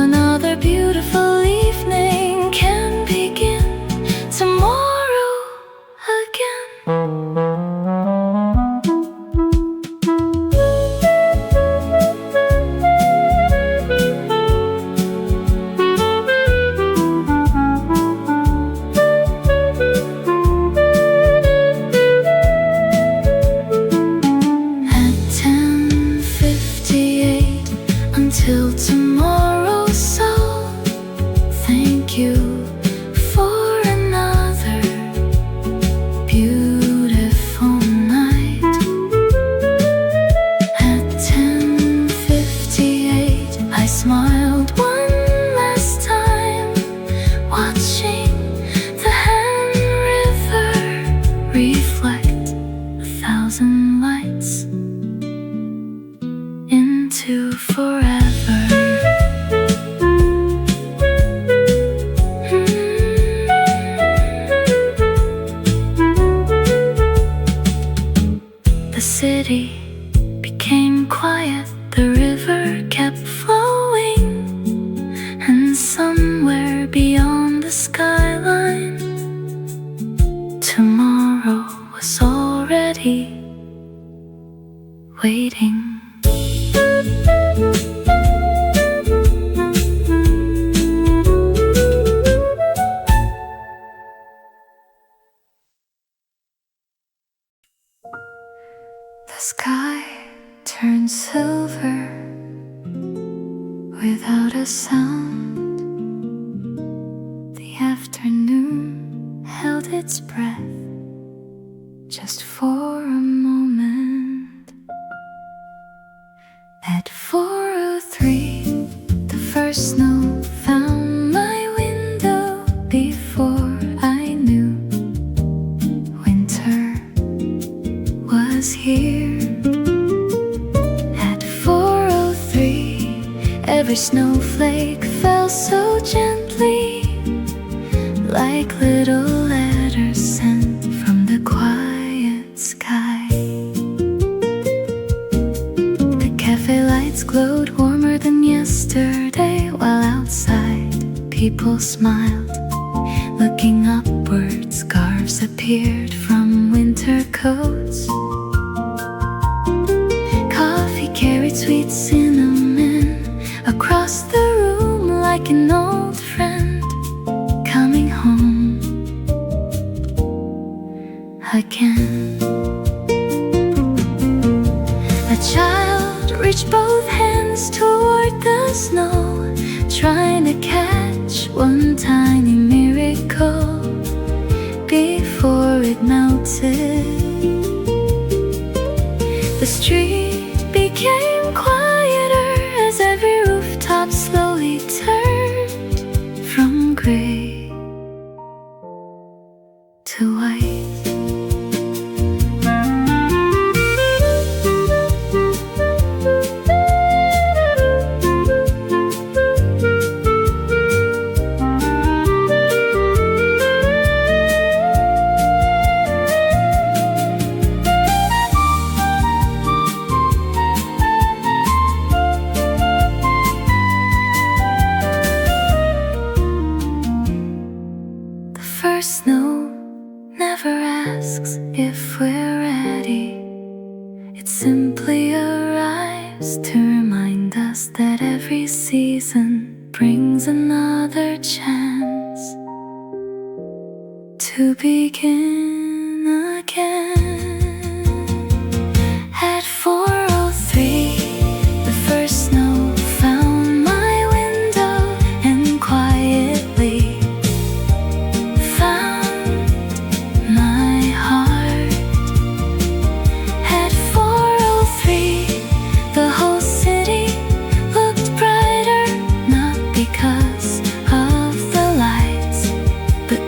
another beautiful evening can begin tomorrow again. city became quiet, the river kept flowing, and somewhere beyond the skyline, tomorrow was already waiting. The sky turned silver without a sound. The afternoon held its breath just for a moment. At 4:03, the first snow found my window before I knew winter was here. At 4:03, every snowflake fell so gently, like little letters sent from the quiet sky. The cafe lights glowed warmer than yesterday, while outside people smiled. Looking upward, scarves appeared from winter coats. Coffee carried sweet cinnamon across the room like an old friend coming home again. A child reached both hands toward the snow, trying to catch one tiny miracle before it melted. The street became quieter as every rooftop slowly turned from gray to white. First snow never asks if we're ready. It simply arrives to remind us that every season brings another chance to begin again. At 4:03, the first snow found my window and quietly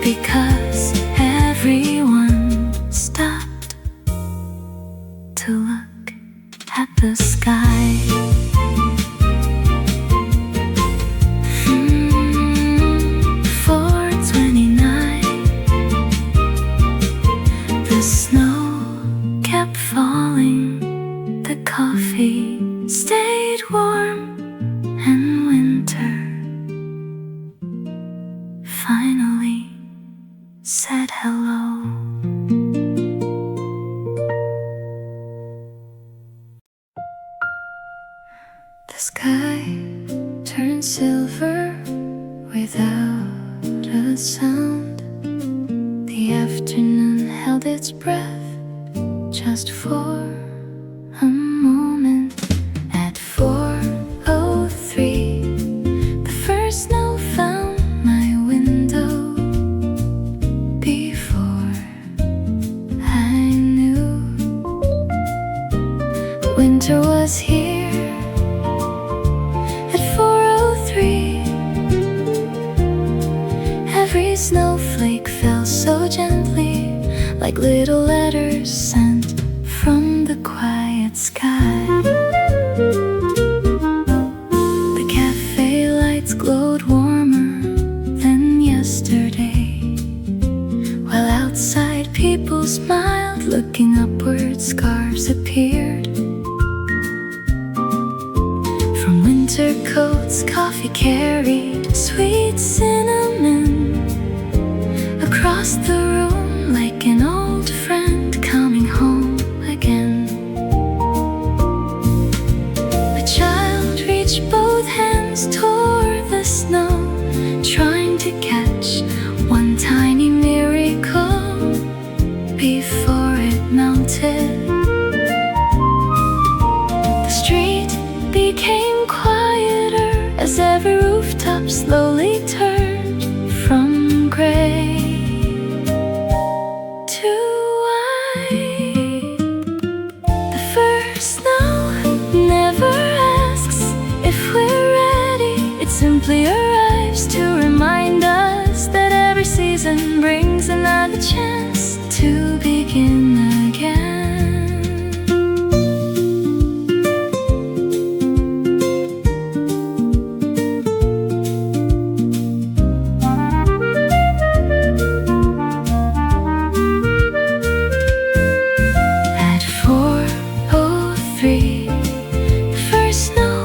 because everyone stopped to look at the sky. 4:29, the snow kept falling, the coffee stayed warm, and winter finally said hello. The sky turned silver without a sound. The afternoon held its breath just for a moment. At 4:03, the first snow found my window before I knew winter was here. At 4:03, every snowflake fell so gently, like little letters sent from the quiet sky. The cafe lights glowed warmer than yesterday, while outside people smiled, looking upward, scarves appeared. From winter coats, coffee carried sweet cinnamon across the room like an old friend coming home again. A child reached both hands toward the snow, trying to catch one tiny miracle before it melted. The street became quieter as every rooftop slowly turned from gray to white. The first snow never asks if we're ready, it simply arrives to remind us that every season brings another chance to begin again. At 4:03, the first snow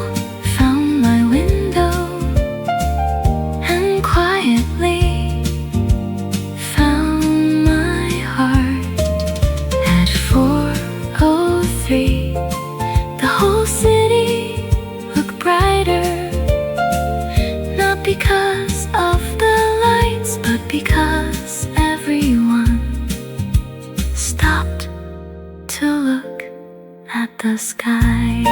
found my window and quietly found my heart. At 4:03, the whole city looked brighter, not because of the lights, but because everyone stopped to look at the sky.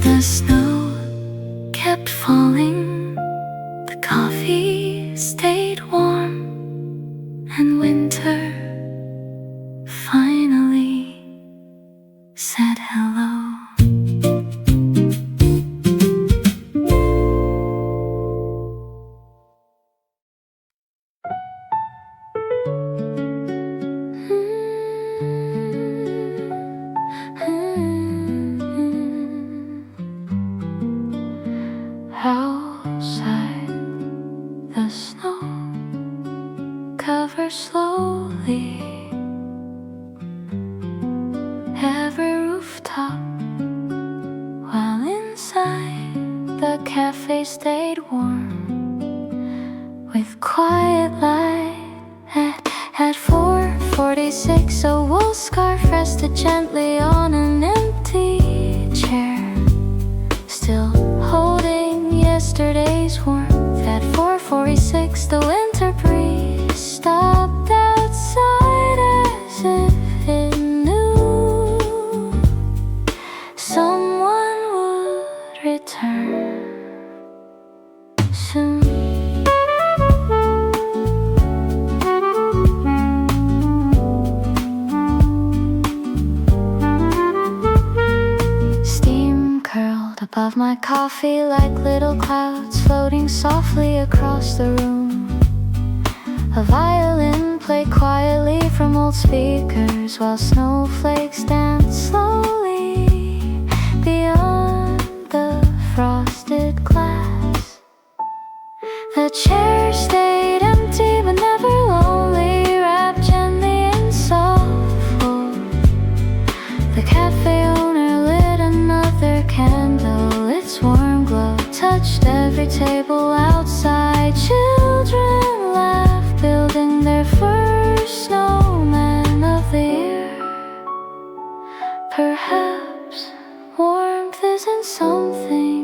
The snow kept falling, the coffee stayed warm, and winter finally said hello. Outside, the snow covers slowly every rooftop, while inside the cafe stayed warm with quiet light. At 4:46, a wool scarf rested gently on an empty chair, still holding yesterday's warmth. At 4:46, the winter breeze stopped outside as if it knew someone would return soon. Steam curled above my coffee like little clouds floating softly across the room. A violin played quietly from old speakers while snowflakes danced slowly beyond the frosted glass. The chairs stayed empty but never lonely, wrapped gently in soft wool. The cafe owner lit another candle, its warm glow touched every table outside. Children laughed, building their first snowman of the year. Perhaps warmth isn't something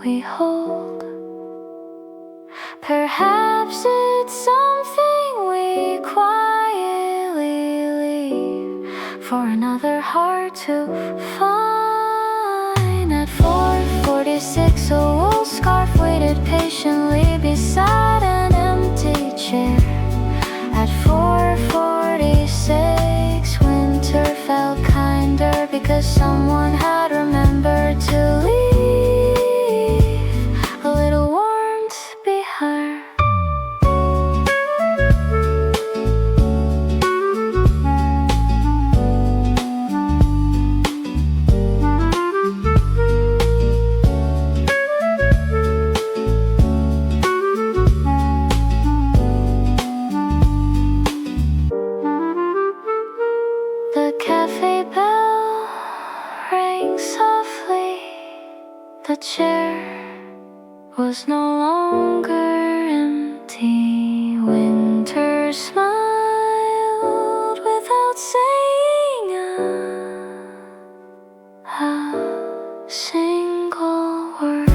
we hold. Perhaps it's something we quietly leave for another heart to find. At 4:46, a wool scarf waited patiently beside an empty chair. At 4:46, winter felt kinder because someone had remembered to leave a little warmth behind. was no longer empty. Winter smiled without saying a single word.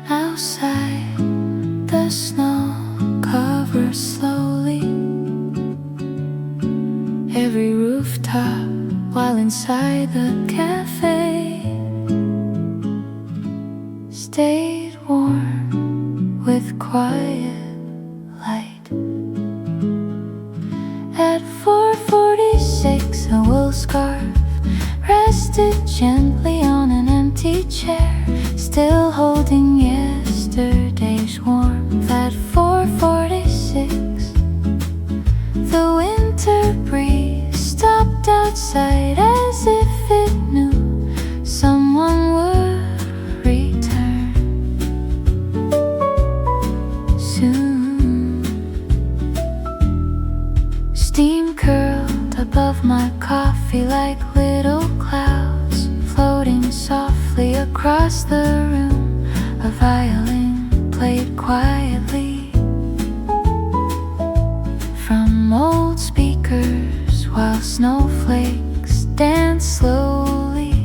Outside, the snow covers slowly every rooftop, while inside the cafe stayed warm with quiet light. At 4:46, a wool scarf rested gently on an empty chair, still holding yesterday's warmth. At 4:46, the winter breeze stopped outside as if it knew someone would return soon. Steam curled above my coffee like little clouds floating softly across the room. A violin played quietly from old speakers, while snowflakes danced slowly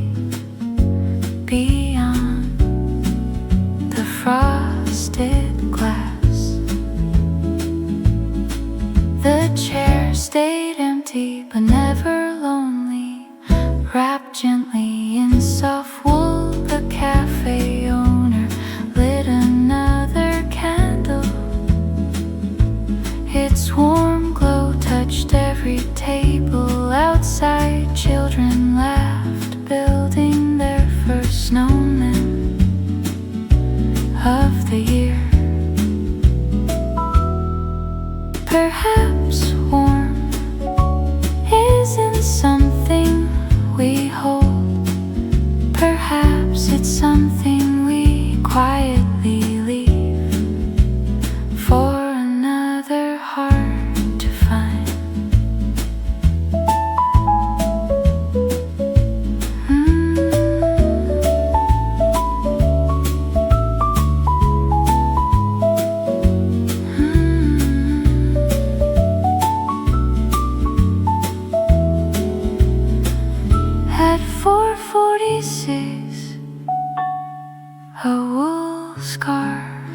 beyond the frosted glass. The chair stayed empty but never lonely, wrapped gently in soft wool. The cafe owner lit another candle. Its warm glow touched every table. Outside, children laughed, building their first snowman of the year. Perhaps warm isn't something we hold. Perhaps it's something we quietly leave for another heart to find. At 4:46, a wool scarf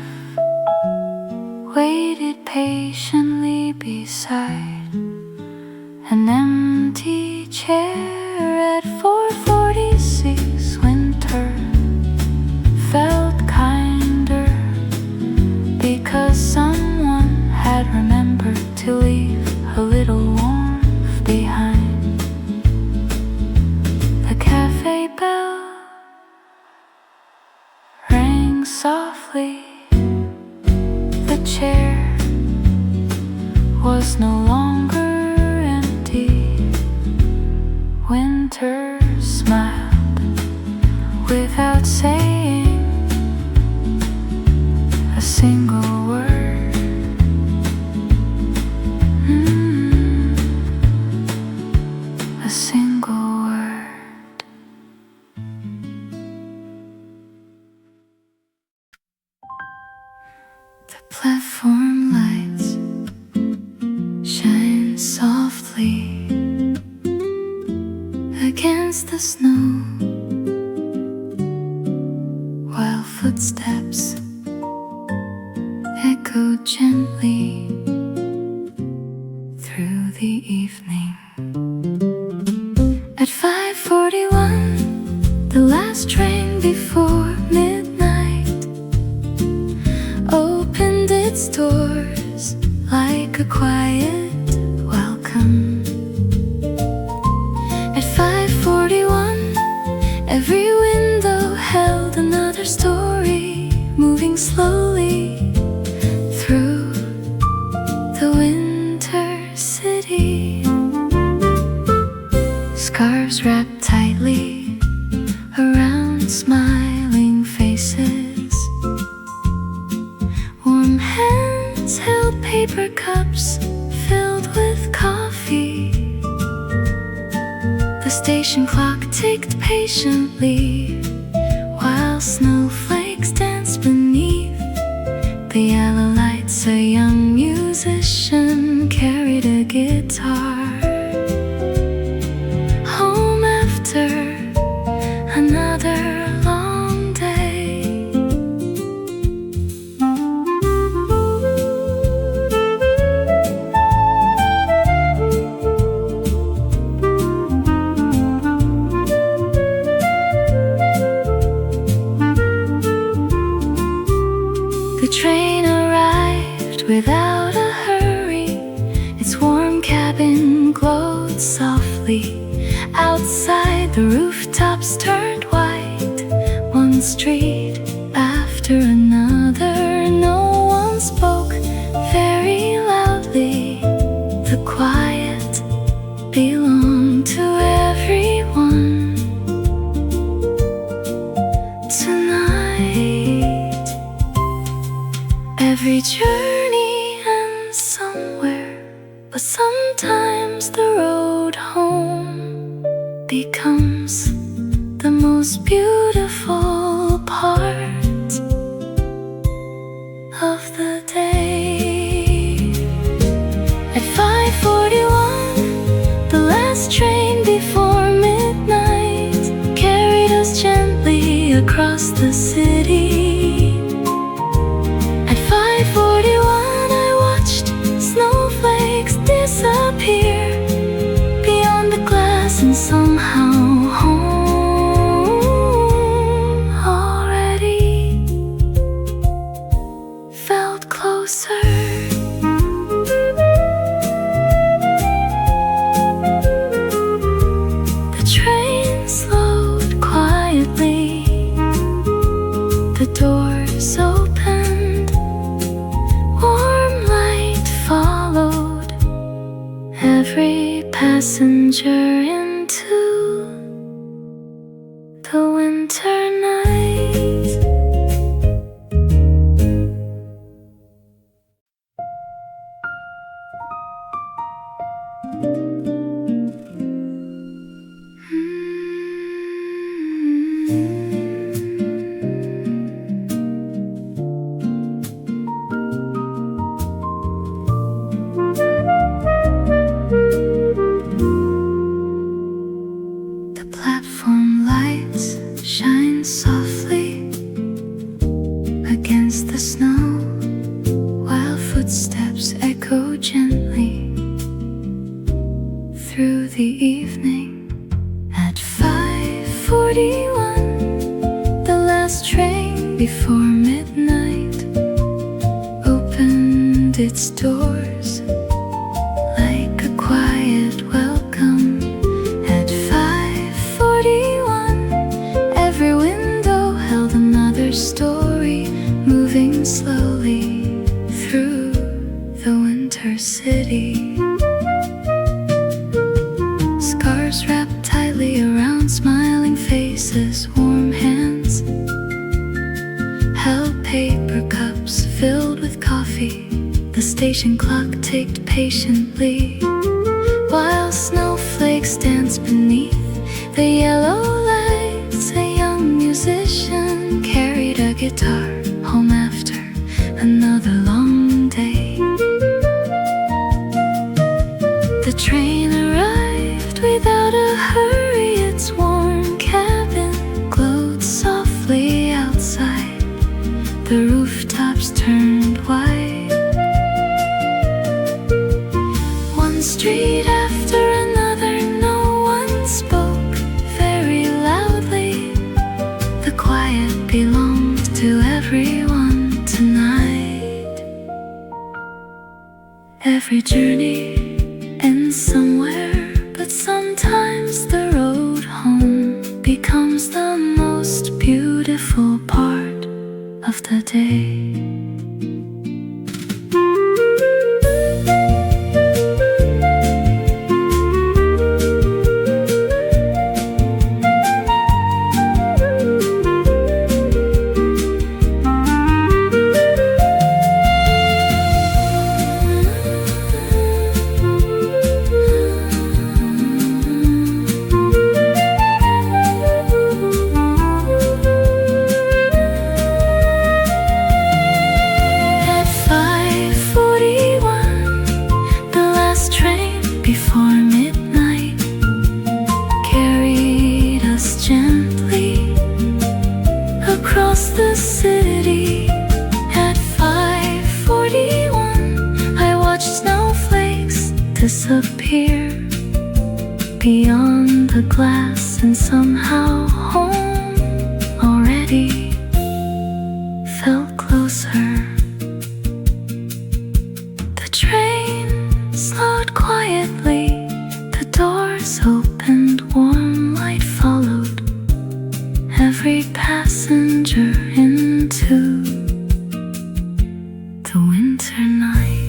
waited patiently beside an empty chair. At 4:46, winter felt kinder because someone had remembered to leave a little warmth behind. The cafe bell rang softly. The chair was no longer empty. Winter smiled without saying a single word. A single word. The platform lights shine softly against the snow, while footsteps echo gently through the evening. At 5:41, the last train before midnight opened its doors like a quiet welcome. At 5:41, every window held another story, moving slowly Scarves wrapped tightly around smiling faces. Warm hands held paper cups filled with coffee. The station clock ticked patiently while snowflakes danced beneath the yellow lights. A young musician carried a guitar home after another long day. The train arrived without a hurry. Its warm cabin glowed softly. Outside, the rooftops turned white. One street after another, no one spoke very loudly. The quiet belonged to everyone. Tonight, every journey ends somewhere, but sometimes the road home becomes the most beautiful part of the day. At 5:41, the last train before midnight carried us gently across the city. At 5:41, I watched snowflakes disappear beyond the glass, and somehow home already felt closer. The train slowed quietly, the doors opened, warm light followed every passenger into the winter night. The platform lights shine softly against the snow, while footsteps echo gently through the evening. At 5:41, the last train before midnight opened its doors like a quiet welcome. At 5:41, every window held another story, moving slowly through the winter city. Scarves wrapped tightly around smiling faces, warm hands held paper cups filled with coffee. The station clock ticked patiently while snowflakes danced beneath the yellow lights. A young musician carried a guitar home after another long day. The train arrived without a hurry. Its warm cabin glowed softly outside. The rooftops turned white. One street after another, no one spoke very loudly. The quiet belonged to everyone tonight. Every journey ends somewhere, but sometimes the road home becomes the most beautiful part of the day. beyond the glass and somehow home already felt closer. The train slowed quietly, the doors opened, warm light followed every passenger into the winter night.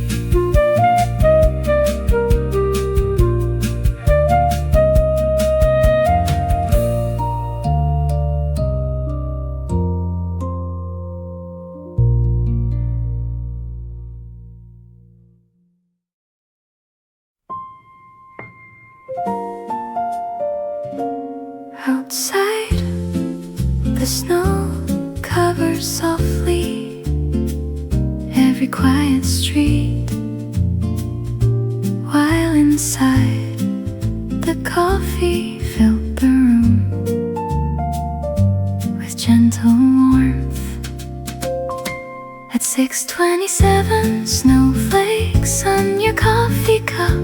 Outside, the snow covers softly every quiet street, while inside the coffee filled the room with gentle warmth. At 6:27, snowflakes on your coffee cup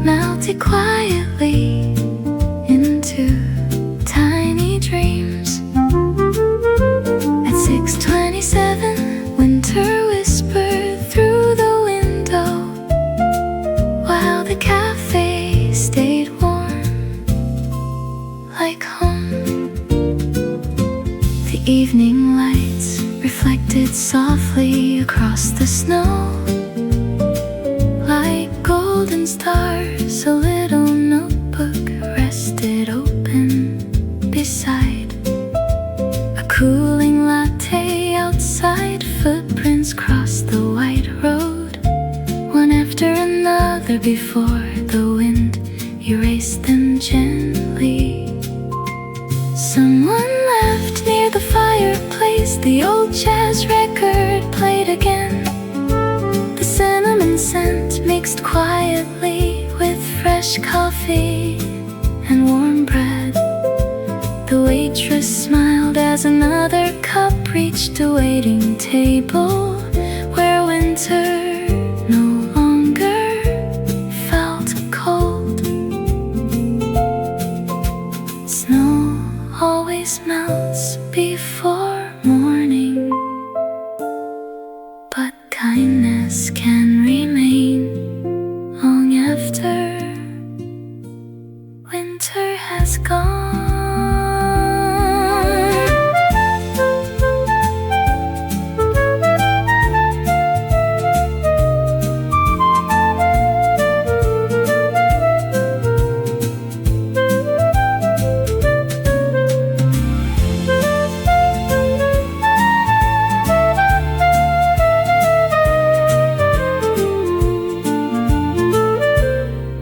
melted quietly into tiny dreams. At 6:27, winter whispered through the window, while the cafe stayed warm like home. The evening lights reflected softly across the snow like golden stars. A little notebook rested open beside a cooling latte outside. Footprints crossed the white road, one after another, before the wind erased them gently. Someone left near the fireplace, the old jazz record played again. The cinnamon scent mixed quietly with fresh coffee and warm bread. The waitress smiled as another cup reached a waiting table where winter no longer felt cold. Snow always melts before morning, but kindness can remain long after winter has gone.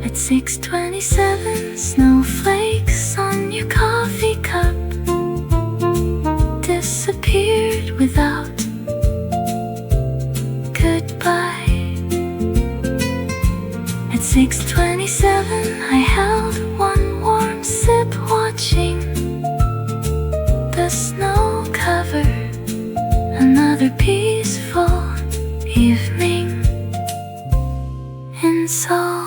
At 6:27, snowflakes on your coffee cup disappeared without goodbye. At 6:27, I held one warm sip, watching the snow cover another peaceful evening in Seoul.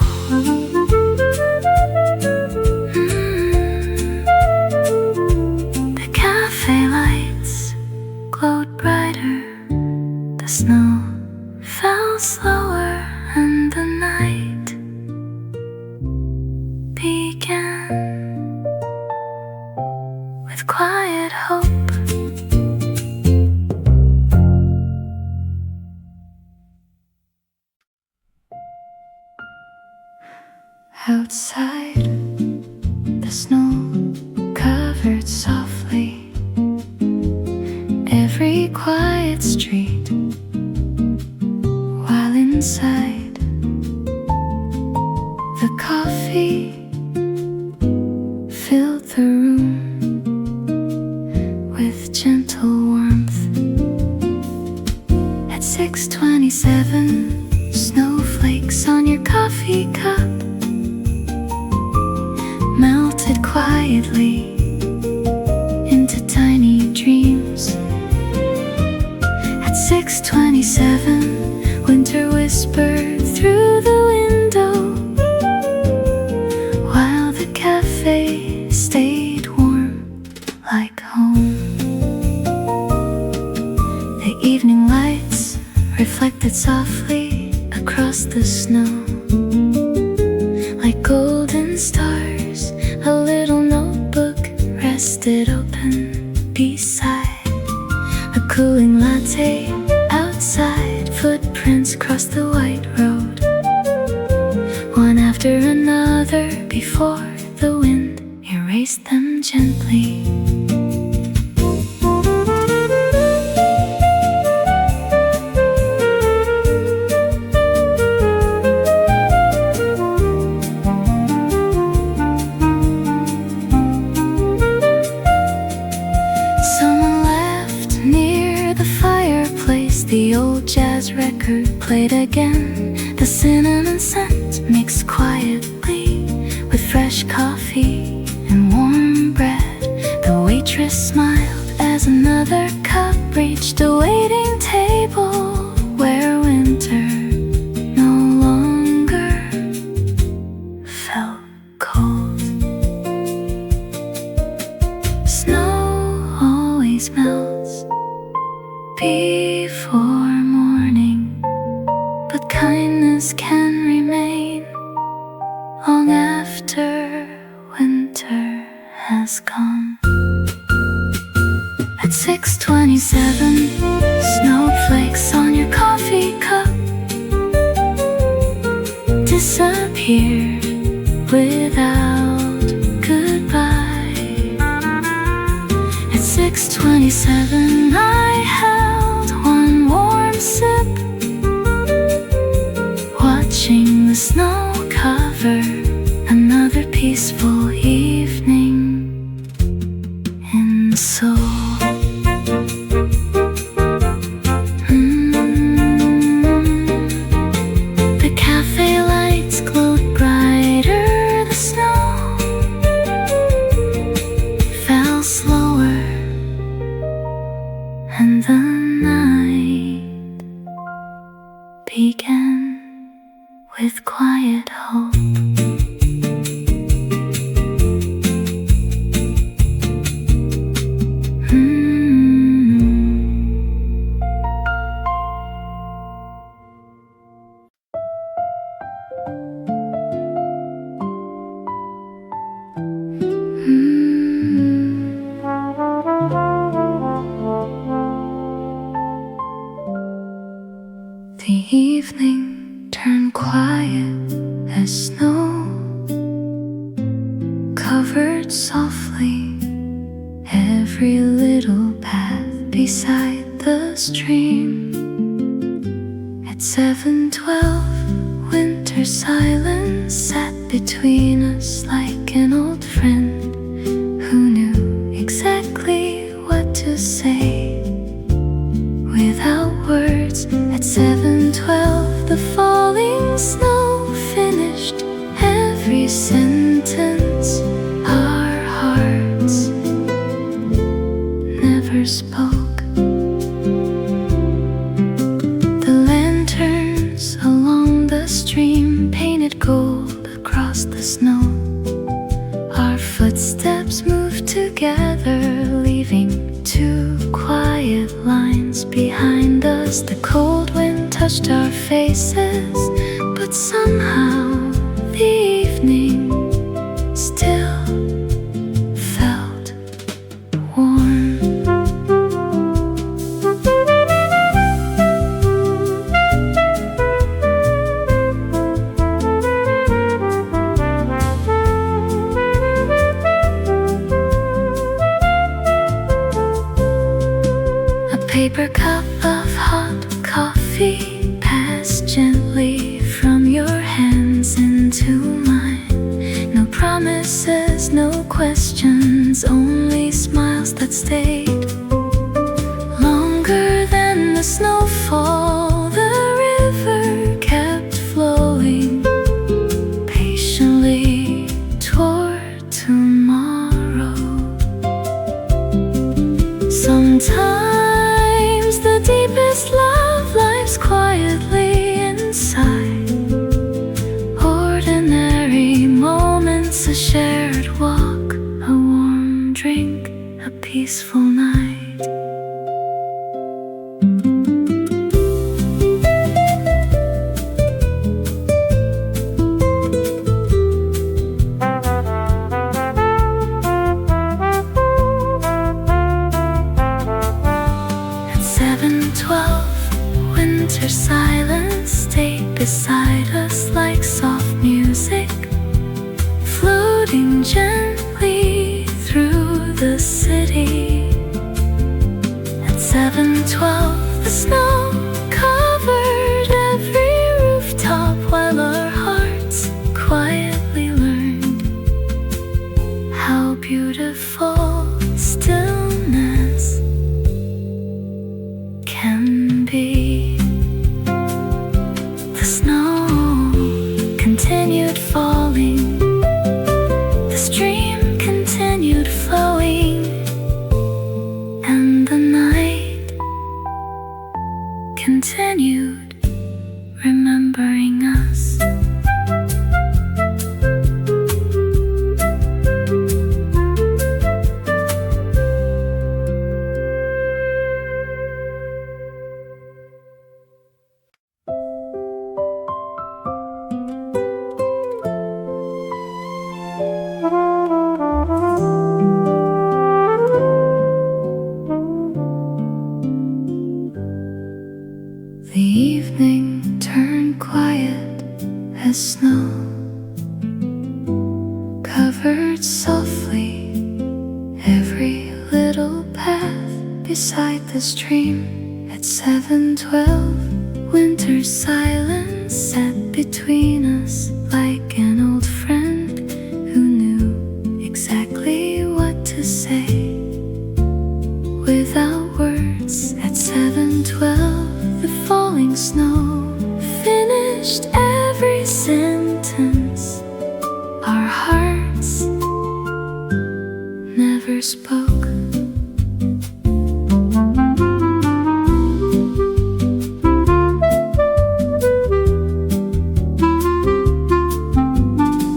The cafe lights glowed brighter, the snow fell slower, and the night began with quiet hope. Outside, the snow covered softly every quiet street, while inside the coffee filled the room with gentle warmth. At 6:27, snowflakes on your coffee cup melted quietly into tiny dreams. At 6:27, winter whispered through the window, another before the wind erased them gently. The old jazz record played again. The cinnamon scent mixed quietly with fresh coffee and warm bread. The waitress smiled as another cup reached a waiting table where winter no longer felt cold. Snow always melts before morning, but kindness can remain long after winter has gone. At 6:27, snowflakes on your coffee cup disappeared without goodbye. At 6:27, I held one warm sip, watching the snow cover another peaceful evening in Seoul. The cafe lights glowed brighter, the snow fell slower, and the night began with quiet hope. The evening turned quiet as snow covered softly every little path beside the stream. At 7:12, winter silence sat between us like an old friend who knew exactly what to say without words. At 7:12, the falling snow finished every sentence. Our hearts never spoke. The lanterns along the stream painted gold across the snow. Our footsteps moved together, leaving two quiet lines behind us. The cold wind touched our faces, but somehow the evening still felt warm. A paper cup of hot coffee passed gently from your hands into mine. No promises, no questions, only smiles that stayed longer than the snowfall. The river kept flowing patiently toward tomorrow. Sometimes the deepest love lies quietly inside ordinary moments, a shared walk, a warm drink, a peaceful night. At 7:12, winter silence stayed beside us like soft music moving gently through the city. At 7:12, the snow covered every rooftop while our hearts quietly learned how beautiful stillness can be. The snow continued falling, the stream continued flowing, and the night continued remembering us. The evening turned quiet as snow covered softly every little path beside the stream. At 7:12, winter's silence sat between us like an old friend who knew exactly what to say without words. At 7:12, the falling snow finished every sentence. Our hearts never spoke.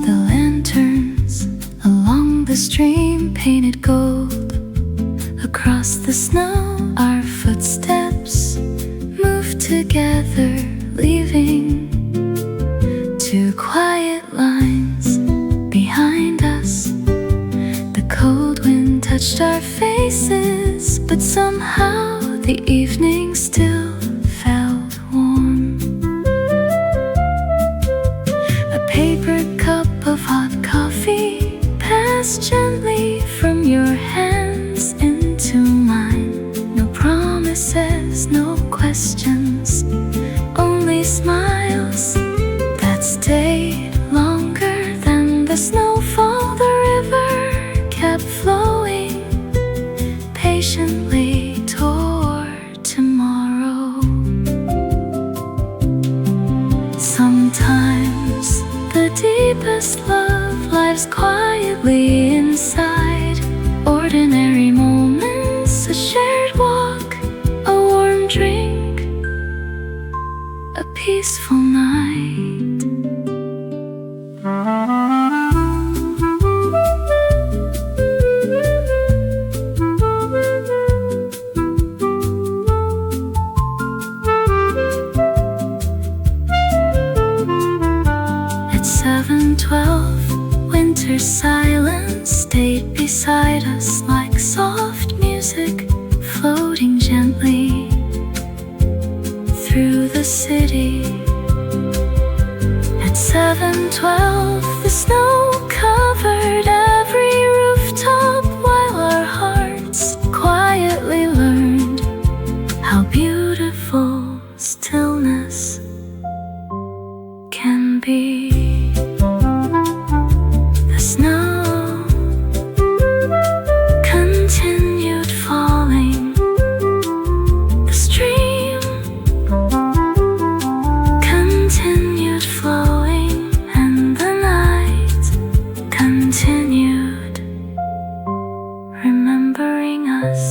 The lanterns along the stream painted gold across the snow. Our footsteps moved together, leaving two quiet lines behind us. The cold wind touched our faces, but somehow the evening still felt warm. A paper cup of hot coffee passed gently from your hands into mine. No promises, no questions, only smiles that stayed longer than the snowfall. The river kept flowing patiently toward tomorrow. Sometimes the deepest love lives quietly inside ordinary moments. A shared walk, a warm drink, a peaceful night. At 7:12, winter's silence stayed beside us like soft music floating gently through the city. At 7:12, the snow covered every rooftop while our hearts quietly learned how beautiful stillness can be. The snow continued falling, the stream continued flowing, and the night continued remembering us.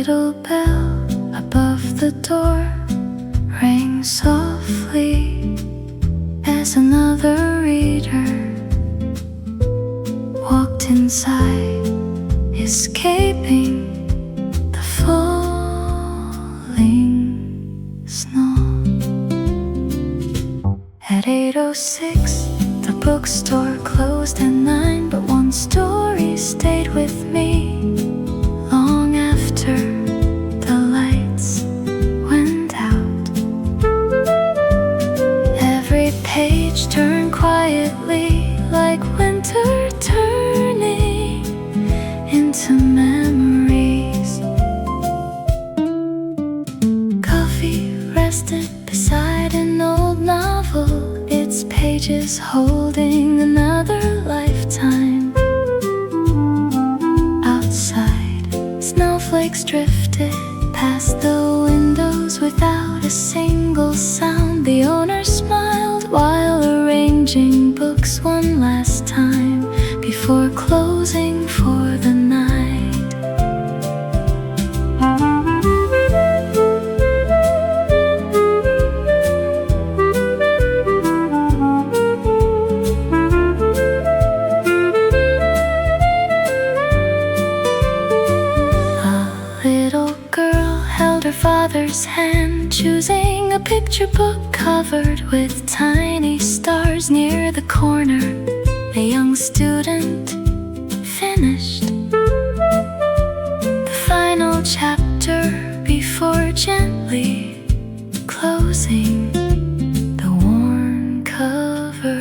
little bell above the door rang softly as another reader walked inside, escaping the falling 8:06, the bookstore closed at 9, but one story stayed with me long after the lights went out. Every page turned quietly like winter turning into memories. Coffee rested beside an old novel, its pages holding another lifetime. Outside, snowflakes drifted past the windows without a single sound. The owner smiled while arranging books one last time before closing for the night. Father's hand, choosing a picture book covered with tiny stars near the corner. A young student finished the final chapter before gently closing the worn cover.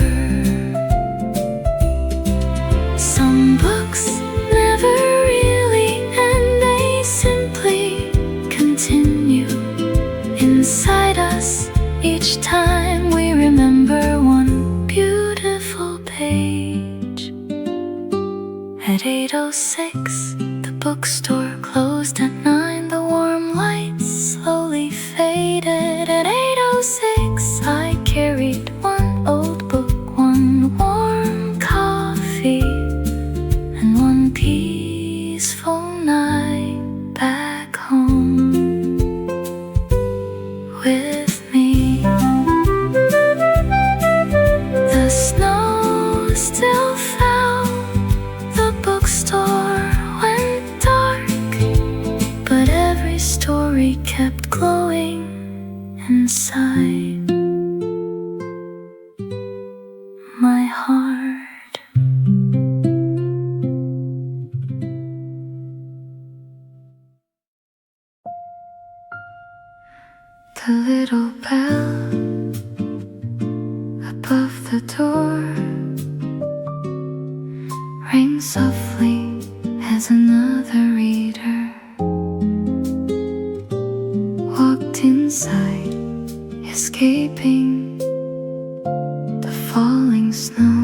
Some books never really end, they simply continue inside us each time we remember one beautiful page. At 8:06, the bookstore closed. At 9, the warm lights slowly faded. At 8:06, I carried one old book, one warm coffee, and one peaceful night back home with me. The snow still fell, the bookstore went dark, but every story kept glowing inside my heart. The little bell above the door rings softly as another reader walked inside, escaping the falling snow.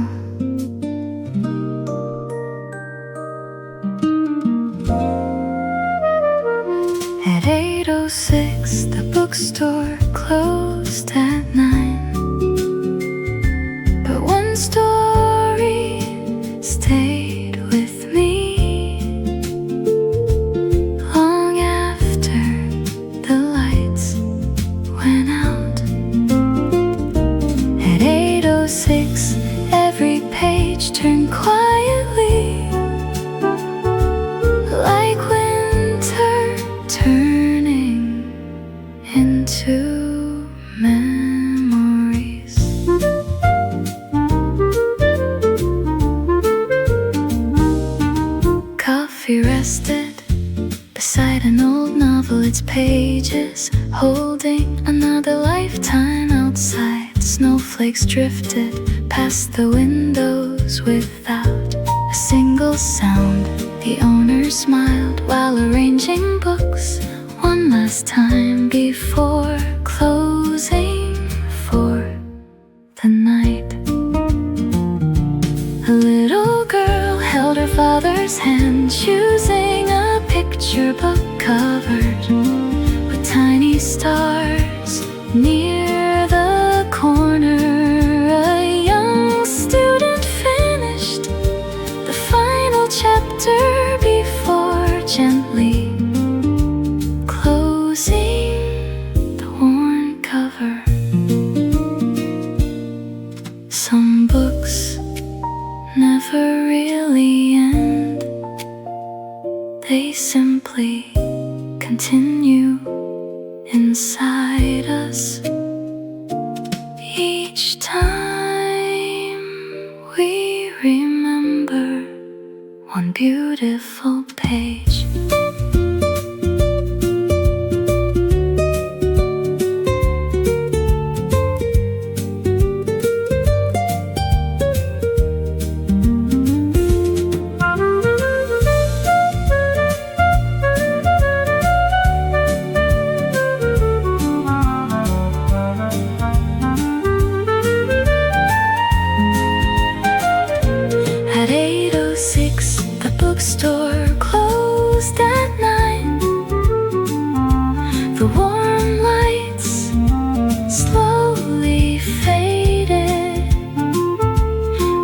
At 8:06, the bookstore closed at 9, but one story stayed with me long after the lights went out. At 8:06, every page turned quietly like winter turning into memories. Coffee rested beside an old novel, its pages holding another lifetime. Outside, snowflakes drifted past the windows without a single sound. The owner smiled while arranging books one last time before closing for the night. A little girl held her father's hand, choosing a picture book covered with tiny stars near the corner. A young student finished the final chapter before gently closing the worn cover. Some books never really end, they simply continue inside us each time beautiful page. At 8:06, the bookstore closed at 9. The warm lights slowly faded.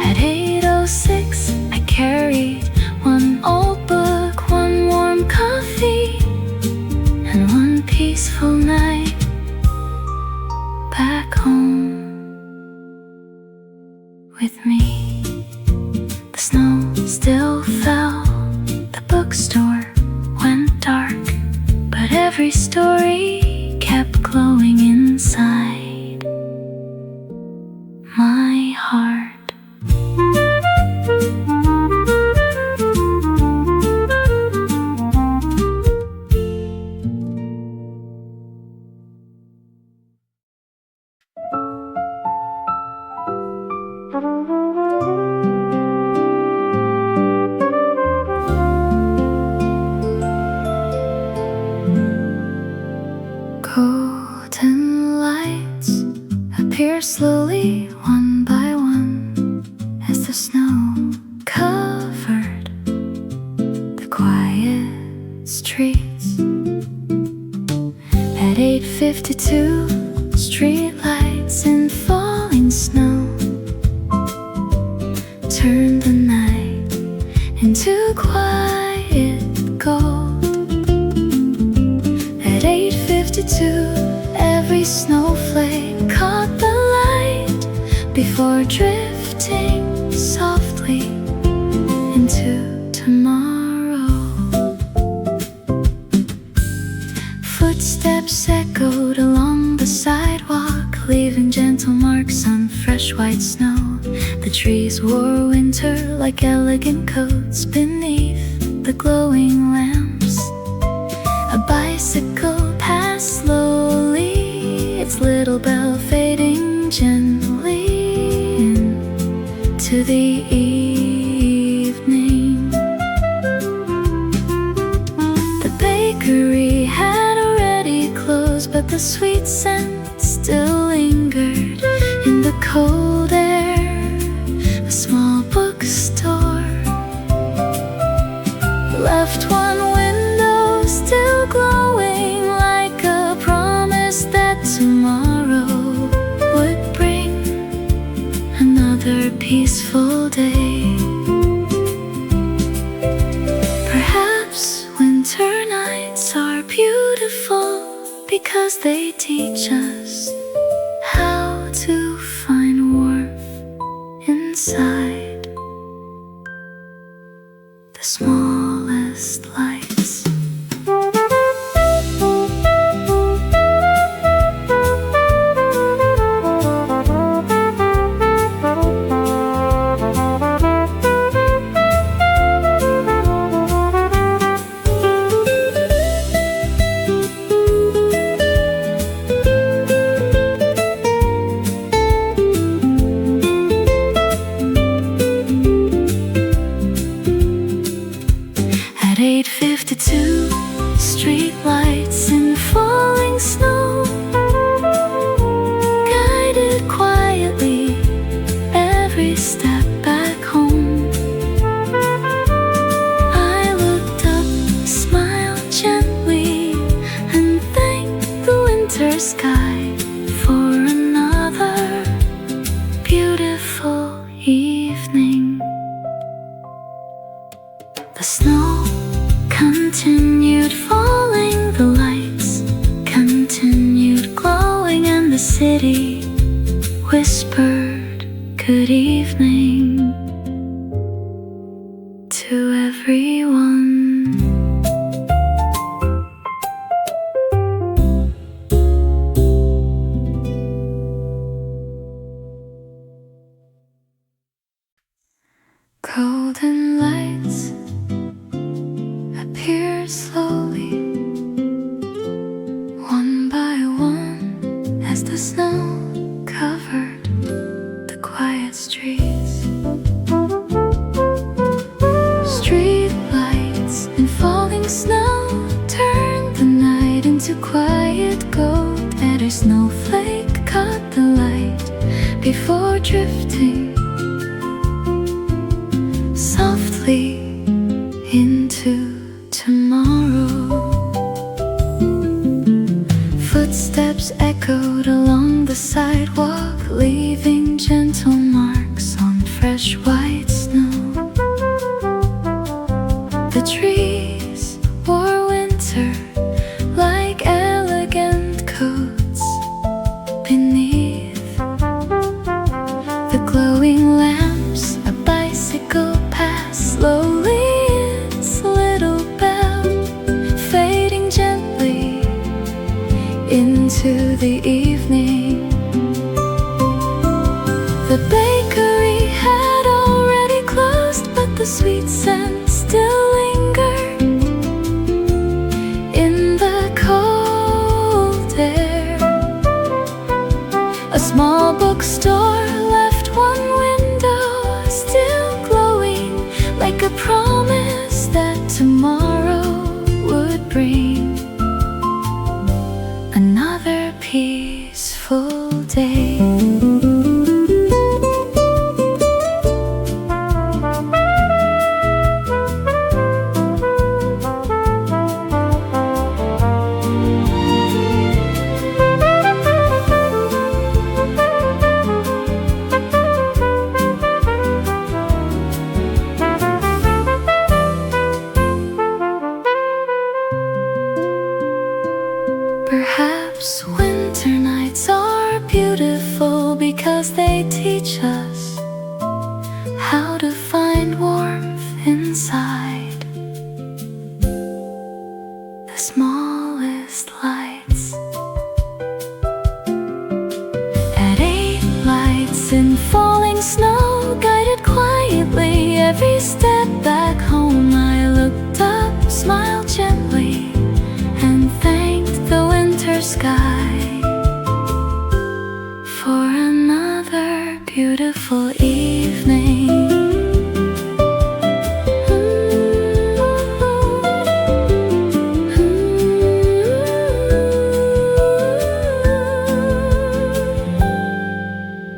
At 8:06, I carried one old book, one warm coffee, and one peaceful night back home with me. The snow still fell, the bookstore went dark, but every story kept glowing inside my heart. Golden lights appear slowly, one by one, as the snow covered the quiet streets. At 8:52, street lights in falling snow turned the night into quiet gold. At 8:52, every snowflake caught the light before drifting softly into tomorrow. Footsteps echoed along the sidewalk, leaving gentle marks on fresh white snow. The trees wore winter like elegant coats beneath the glowing lamps. A bicycle passed slowly, its little bell fading gently into the evening. The bakery had already closed, but the sweet scent still lingered in the cold air. A small bookstore left one window still glowing, like a promise that tomorrow would bring another peaceful day. Perhaps winter nights are beautiful because they teach us how to find warmth inside the smallest lights. At 8:52, street lights in falling snow guided quietly every step back home. I looked up, smiled gently, and thanked the winter sky for another beautiful evening. The snow continued falling, the lights continued glowing, and the city whispered good evening to everyone. Golden lights snow covered the quiet streets. Street lights and falling snow turned the night into quiet gold. And a snowflake caught the light before drifting softly into tomorrow. Footsteps echoed along the sidewalk, leaving gentle marks on fresh white snow. The trees wore winter like elegant coats beneath the glowing lamps. A bicycle passed slowly, its little bell fading gently into the evening. The bakery had already closed, but the sweet scent still lingered in the cold air. A small bookstore left one window still glowing, like a promise that tomorrow would bring another peaceful day. Perhaps winter nights are beautiful because they teach us how to find warmth inside the smallest lights. At 8 lights in falling snow guided quietly every step back home. I looked up, smiled gently, and thanked the winter sky for another beautiful evening.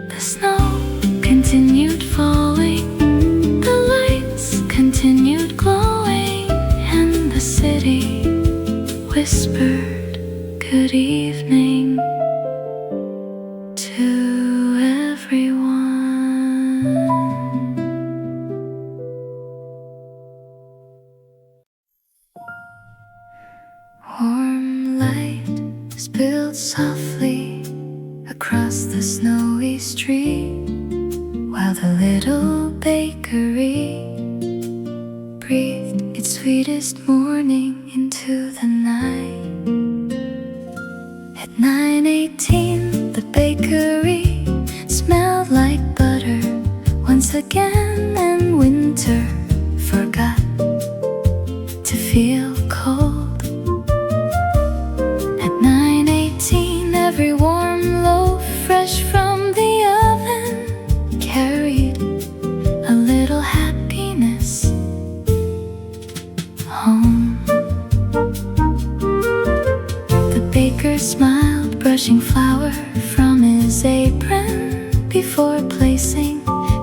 The snow continued falling, the lights continued glowing, and the city whispered good evening to everyone. Warm light spilled softly across the snowy street, while the little bakery breathed its sweetest morning into the night. At 9:18, the bakery smelled like butter once again, and winter forgot to feel cold. At 9:18, every warm loaf fresh from the oven carried a little happiness home. The baker smiled, brushing flour from his apron before placing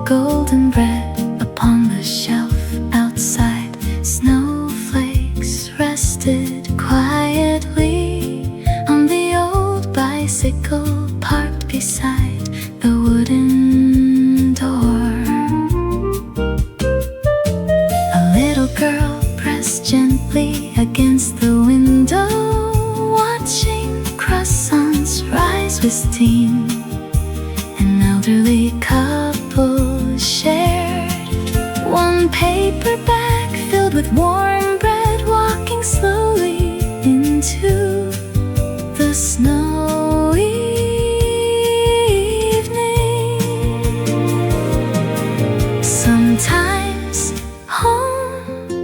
golden bread upon the shelf outside. Snowflakes rested quietly on the old bicycle parked beside the wooden door. A little girl pressed gently against the window, watching croissants rise with steam. An elderly couple shared one paper bag filled with warm bread, walking slowly into the snowy evening. Sometimes home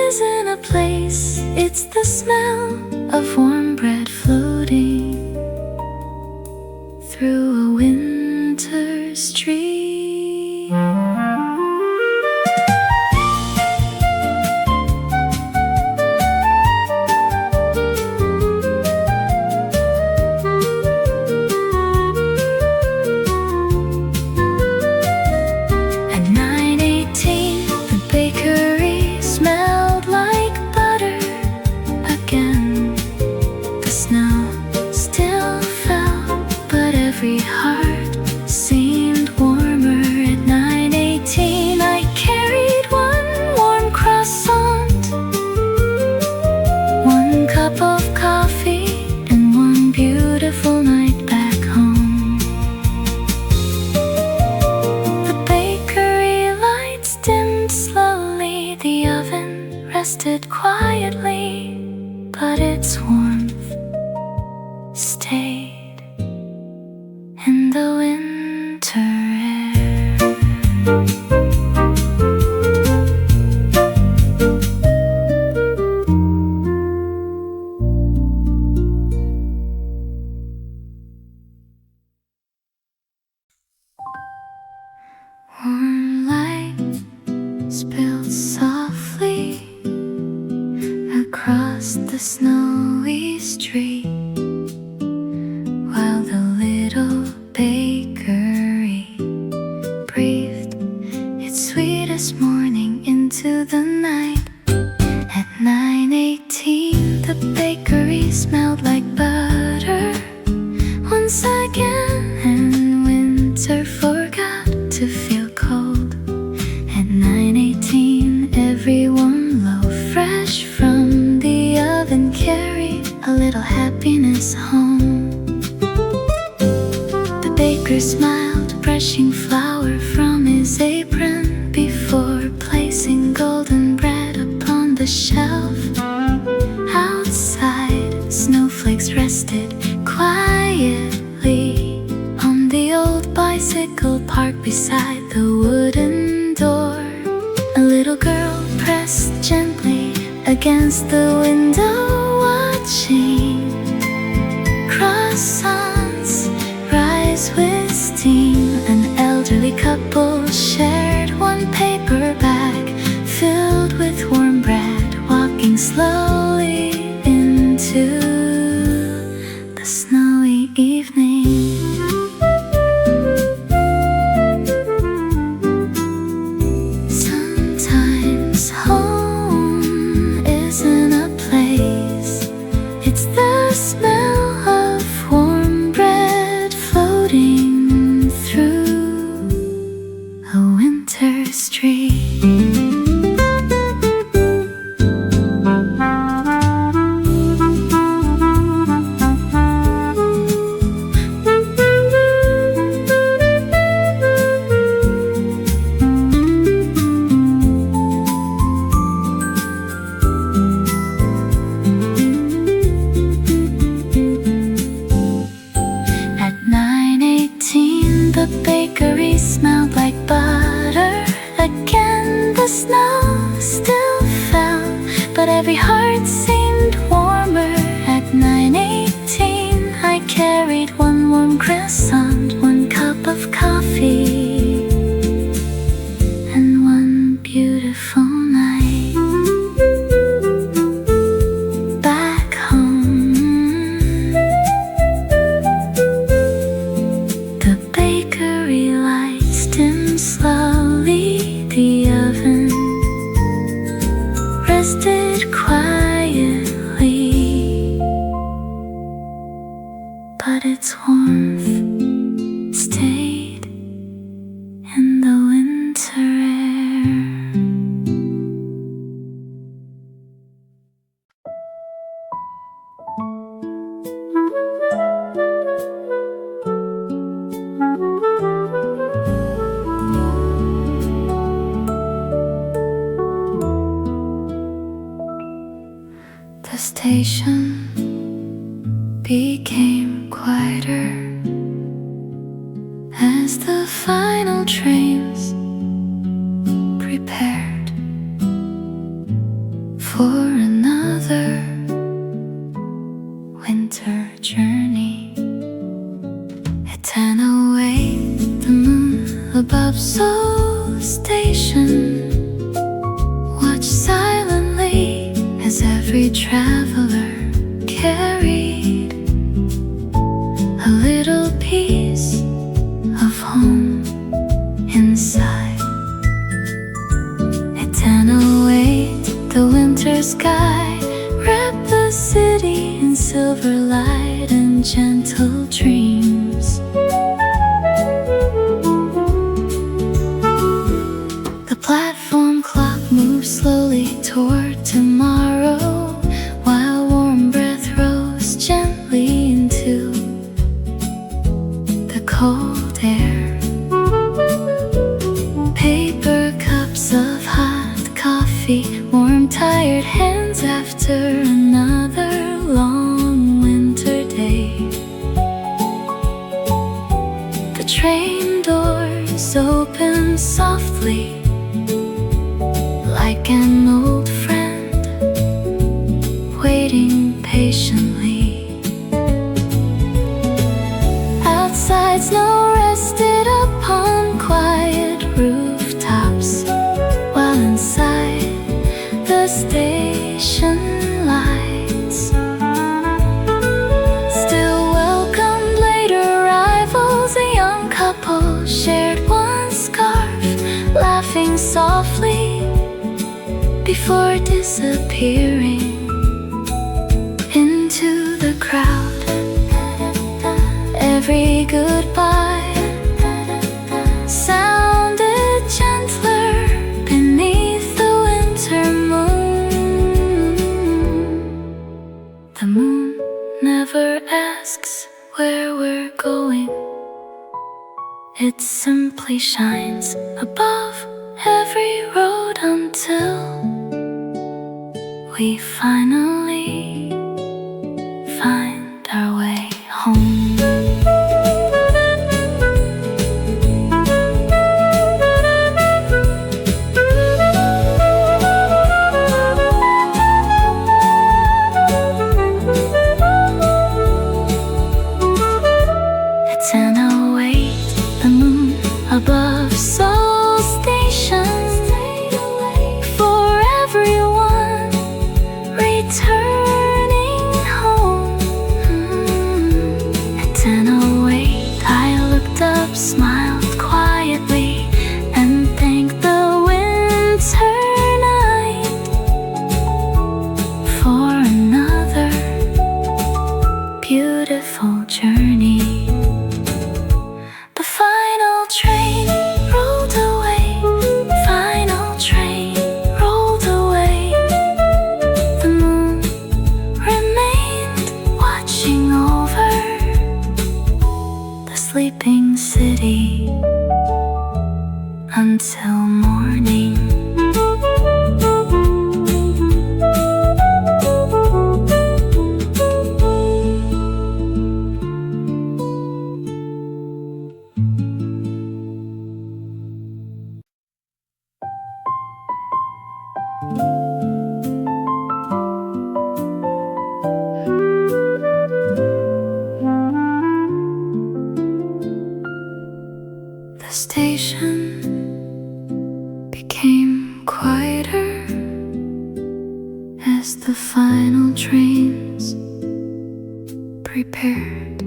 isn't a place, it's the smell of warm bread floating snow still fell, but every heart seemed warmer. At 9:18 I carried one warm croissant, one cup of coffee, and one beautiful night back home. The bakery lights dimmed slowly, the oven rested quietly, but its warmth stayed in the winter air. Warm light spilled softly across the snowy street, while the little bakery breathed its sweetest morning into the night. At 9:18 the bakery smelled like butter once again, and winter forgot to feel cold. At 9:18 every warm loaf fresh from the oven carried a little happiness home. The baker smiled, brushing flour from his apron before placing golden bread upon the shelf. Outside, snowflakes rested quietly on the old bicycle parked beside the wooden door. A little girl pressed gently against the window, watching croissants rise with steam. An elderly couple shared one paper bag filled with warm bread, walking slowly into the snowy evening. Sometimes home isn't a place, it's the smell of warm bread floating through a winter street. At 9:18 the bakery smelled like butter again. The snow still fell, but every heart seemed warmer. At 9:18 I carried one warm croissant, one cup of coffee, and one beautiful night back home. The bakery lights dimmed slowly, the oven rested quietly, but its warmth stayed in the winter air. The station became quieter as the final trains prepared for another winter journey. At 10:08 the moon above Seoul station watched silently as every traveler carried a little piece of home inside. At 10:08 the winter sky wrapped the city in silver light and gentle dreams. The platform clock moves slowly toward tomorrow, while warm breath rose gently into the cold air. Paper cups of hot coffee, warm tired hands after another long winter day. The train doors open softly, like an old friend waiting patiently. Outside, snow rested upon quiet rooftops, while inside the station lights still welcomed late arrivals. A young couple shared one scarf, laughing softly before disappearing into the crowd. Every goodbye sounded gentler beneath the winter moon. The moon never asks where we're going, it simply shines above every road until we finally find our way home. It's an await, the moon above Seoul Station, for everyone returning home. At 10:08 I looked up, smiled quietly, and thanked the winter night for another beautiful journey. The final train rolled away, final train rolled away. The moon remained watching over the sleeping city until morning. The station became quieter as the final trains prepared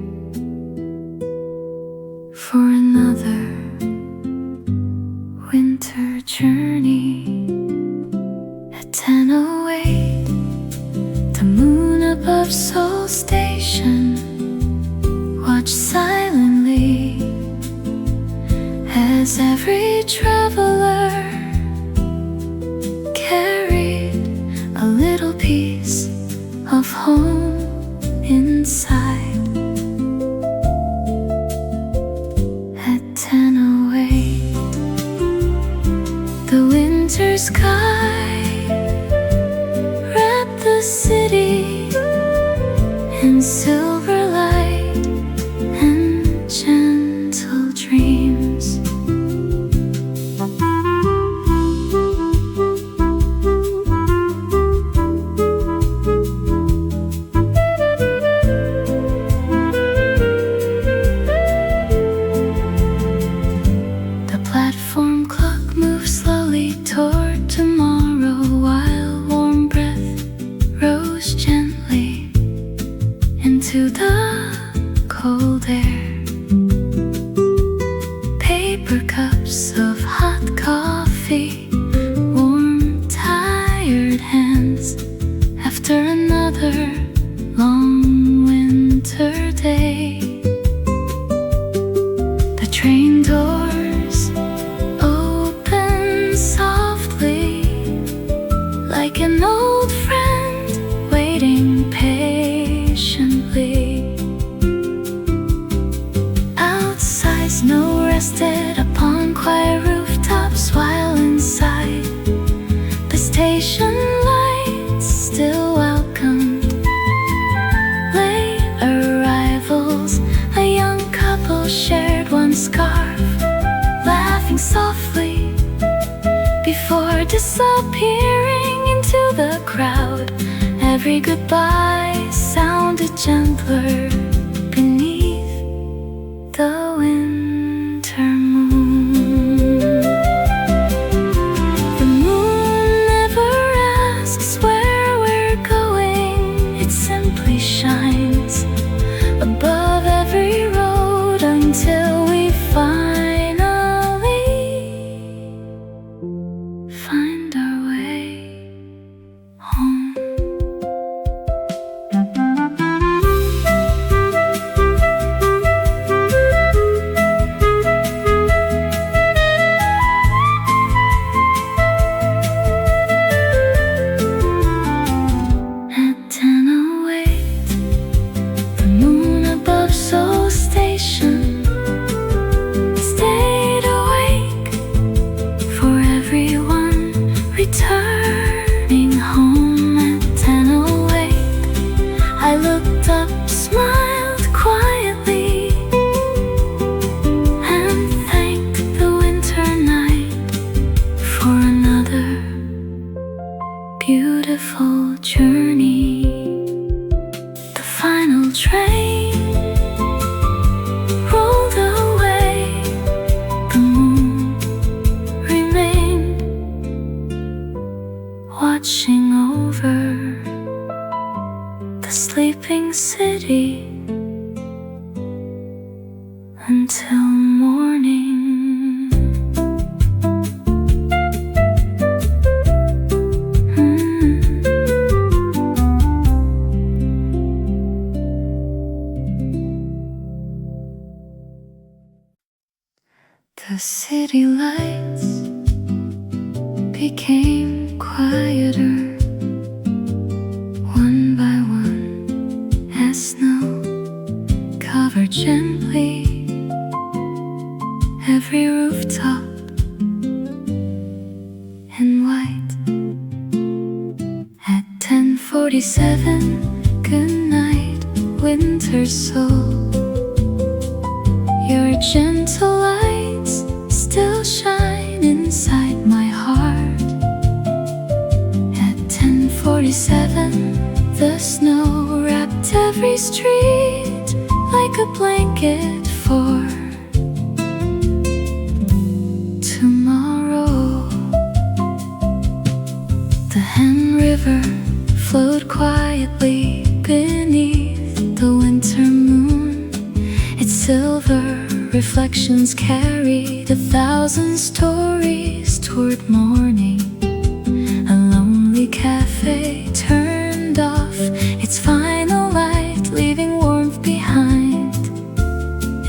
for another winter journey. At 10:08, the moon above Seoul Station watched silently as every traveler carried a little piece of home inside. At 10:08, the winter sky wrapped the city in silver light and gentle dreams. The platform clock moves slowly toward tomorrow, while warm breath rose gently into the cold air. Paper cups of hot coffee, tired hands after another long winter day. The train doors open softly, like an old friend waiting patiently. Outside, snow rested upon quiet rooftops, while inside the station lights still welcomed late arrivals. A young couple shared one scarf, laughing softly before disappearing into the crowd. Every goodbye sounded gentler beneath the winter moon. The moon never asks where we're going, it simply shines above every road until we finally find our way home. At 10:08, the moon above Seoul station stayed awake for everyone returning home. At 10:08, I looked up, smiled quietly, and thanked the winter night for another beautiful journey. The final train rolled away. The moon remained watching over the sleeping city until morning. The city lights became quieter one by one as snow covered gently every rooftop in white. At 10:47, good night, winter soul. Your gentle lights still shine inside my heart. At 10:47, the snow wrapped every street like a blanket for tomorrow. The Han River flowed quietly beneath the winter moon. Its silver reflections carried 1,000 stories toward morning. A lonely cafe turned off its final light, leaving warmth behind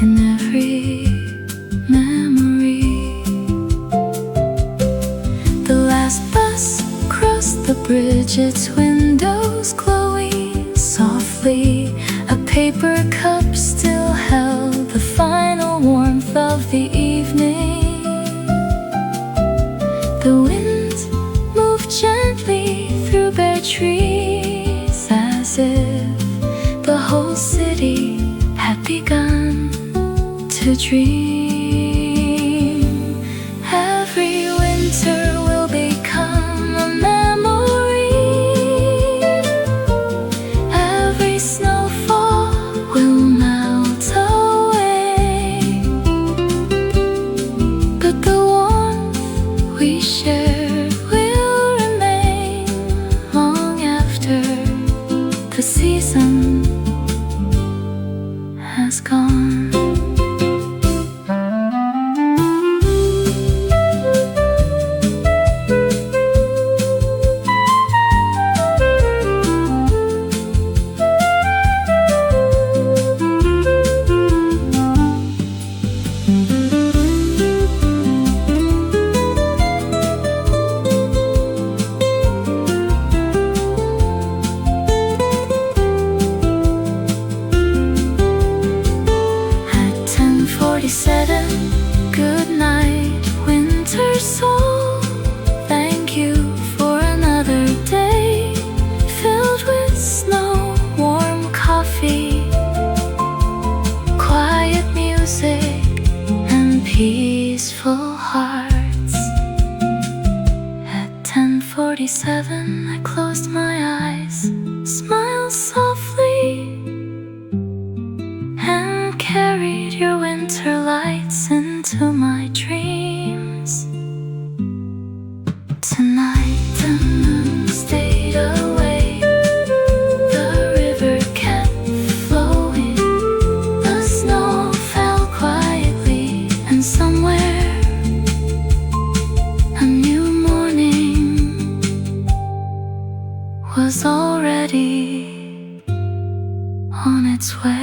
in every memory. The last bus crossed the bridge, its windows glowing softly. A paper cup still held the final warmth of the evening. The wind moved gently through bare trees, as if the whole city had begun to dream. Every winter will become a memory. Every snowfall will melt away, but the warmth we shared will remain long after the season has gone. 10:47. Good night, winter soul. Thank you for another day filled with snow, warm coffee, quiet music, and peaceful hearts. At 10:47, I closed my eyes, smiled softly, and carried your winter lights into my dreams. Tonight the moon stayed away, the river kept flowing, the snow fell quietly, and somewhere a new morning was already on its way.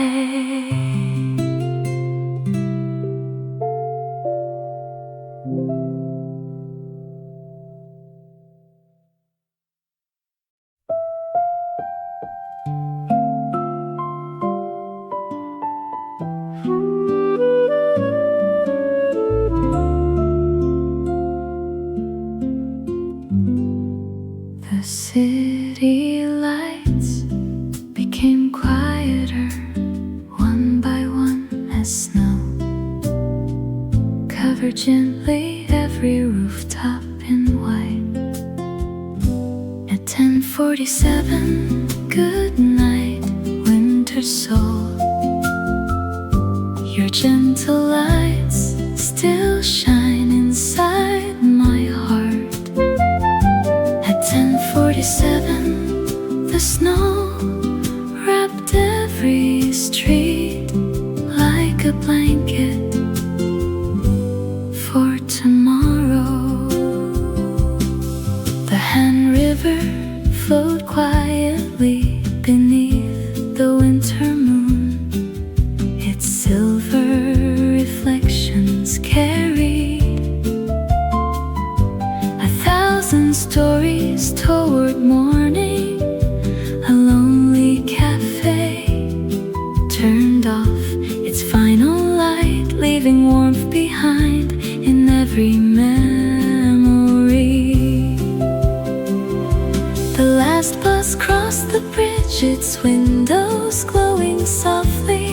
The city lights became quieter one by one as snow covered gently every rooftop in white. At 10:47, good night, winter soul. Your gentle lights still shine inside my heart. At 10:47, the snow wrapped every street like a blanket for tomorrow. The Han River flowed quietly beneath the winter moon. Its silver reflections carried 1,000 stories toward morning. A lonely cafe turned off its final light, leaving warmth behind in every memory. The last bus crossed the bridge, its windows glowing softly.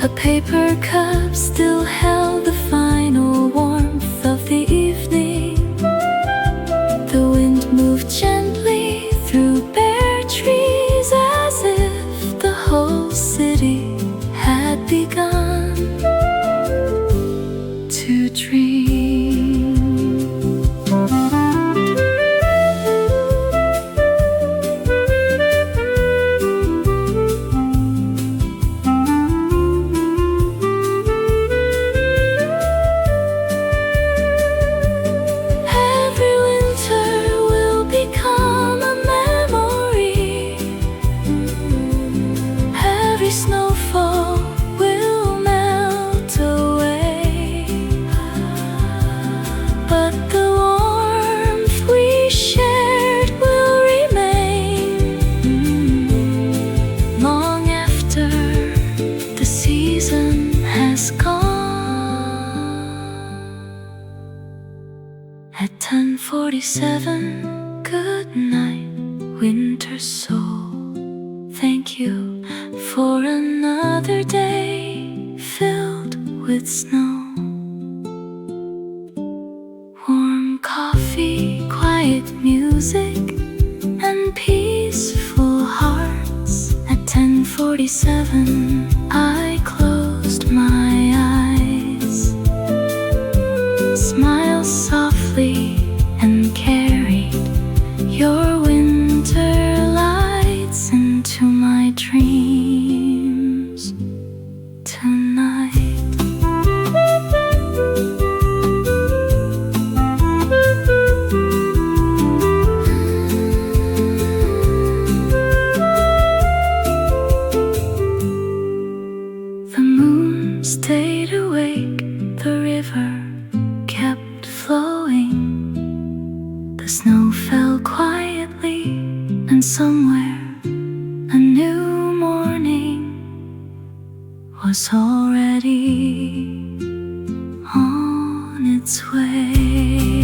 A paper cup still held the final warmth of the evening. The wind moved gently through bare trees as if the whole city had begun to dream. Every winter will become a memory. Every snowfall will melt away, but the warmth we shared will remain long after the season has gone. At 10:47, good night, winter soul. Thank you for another day filled with snow. Warm coffee, quiet music, and peaceful hearts. At 10:47, I closed my eyes, smiled softly, and carried your winter lights into my dreams tonight. was already on its way.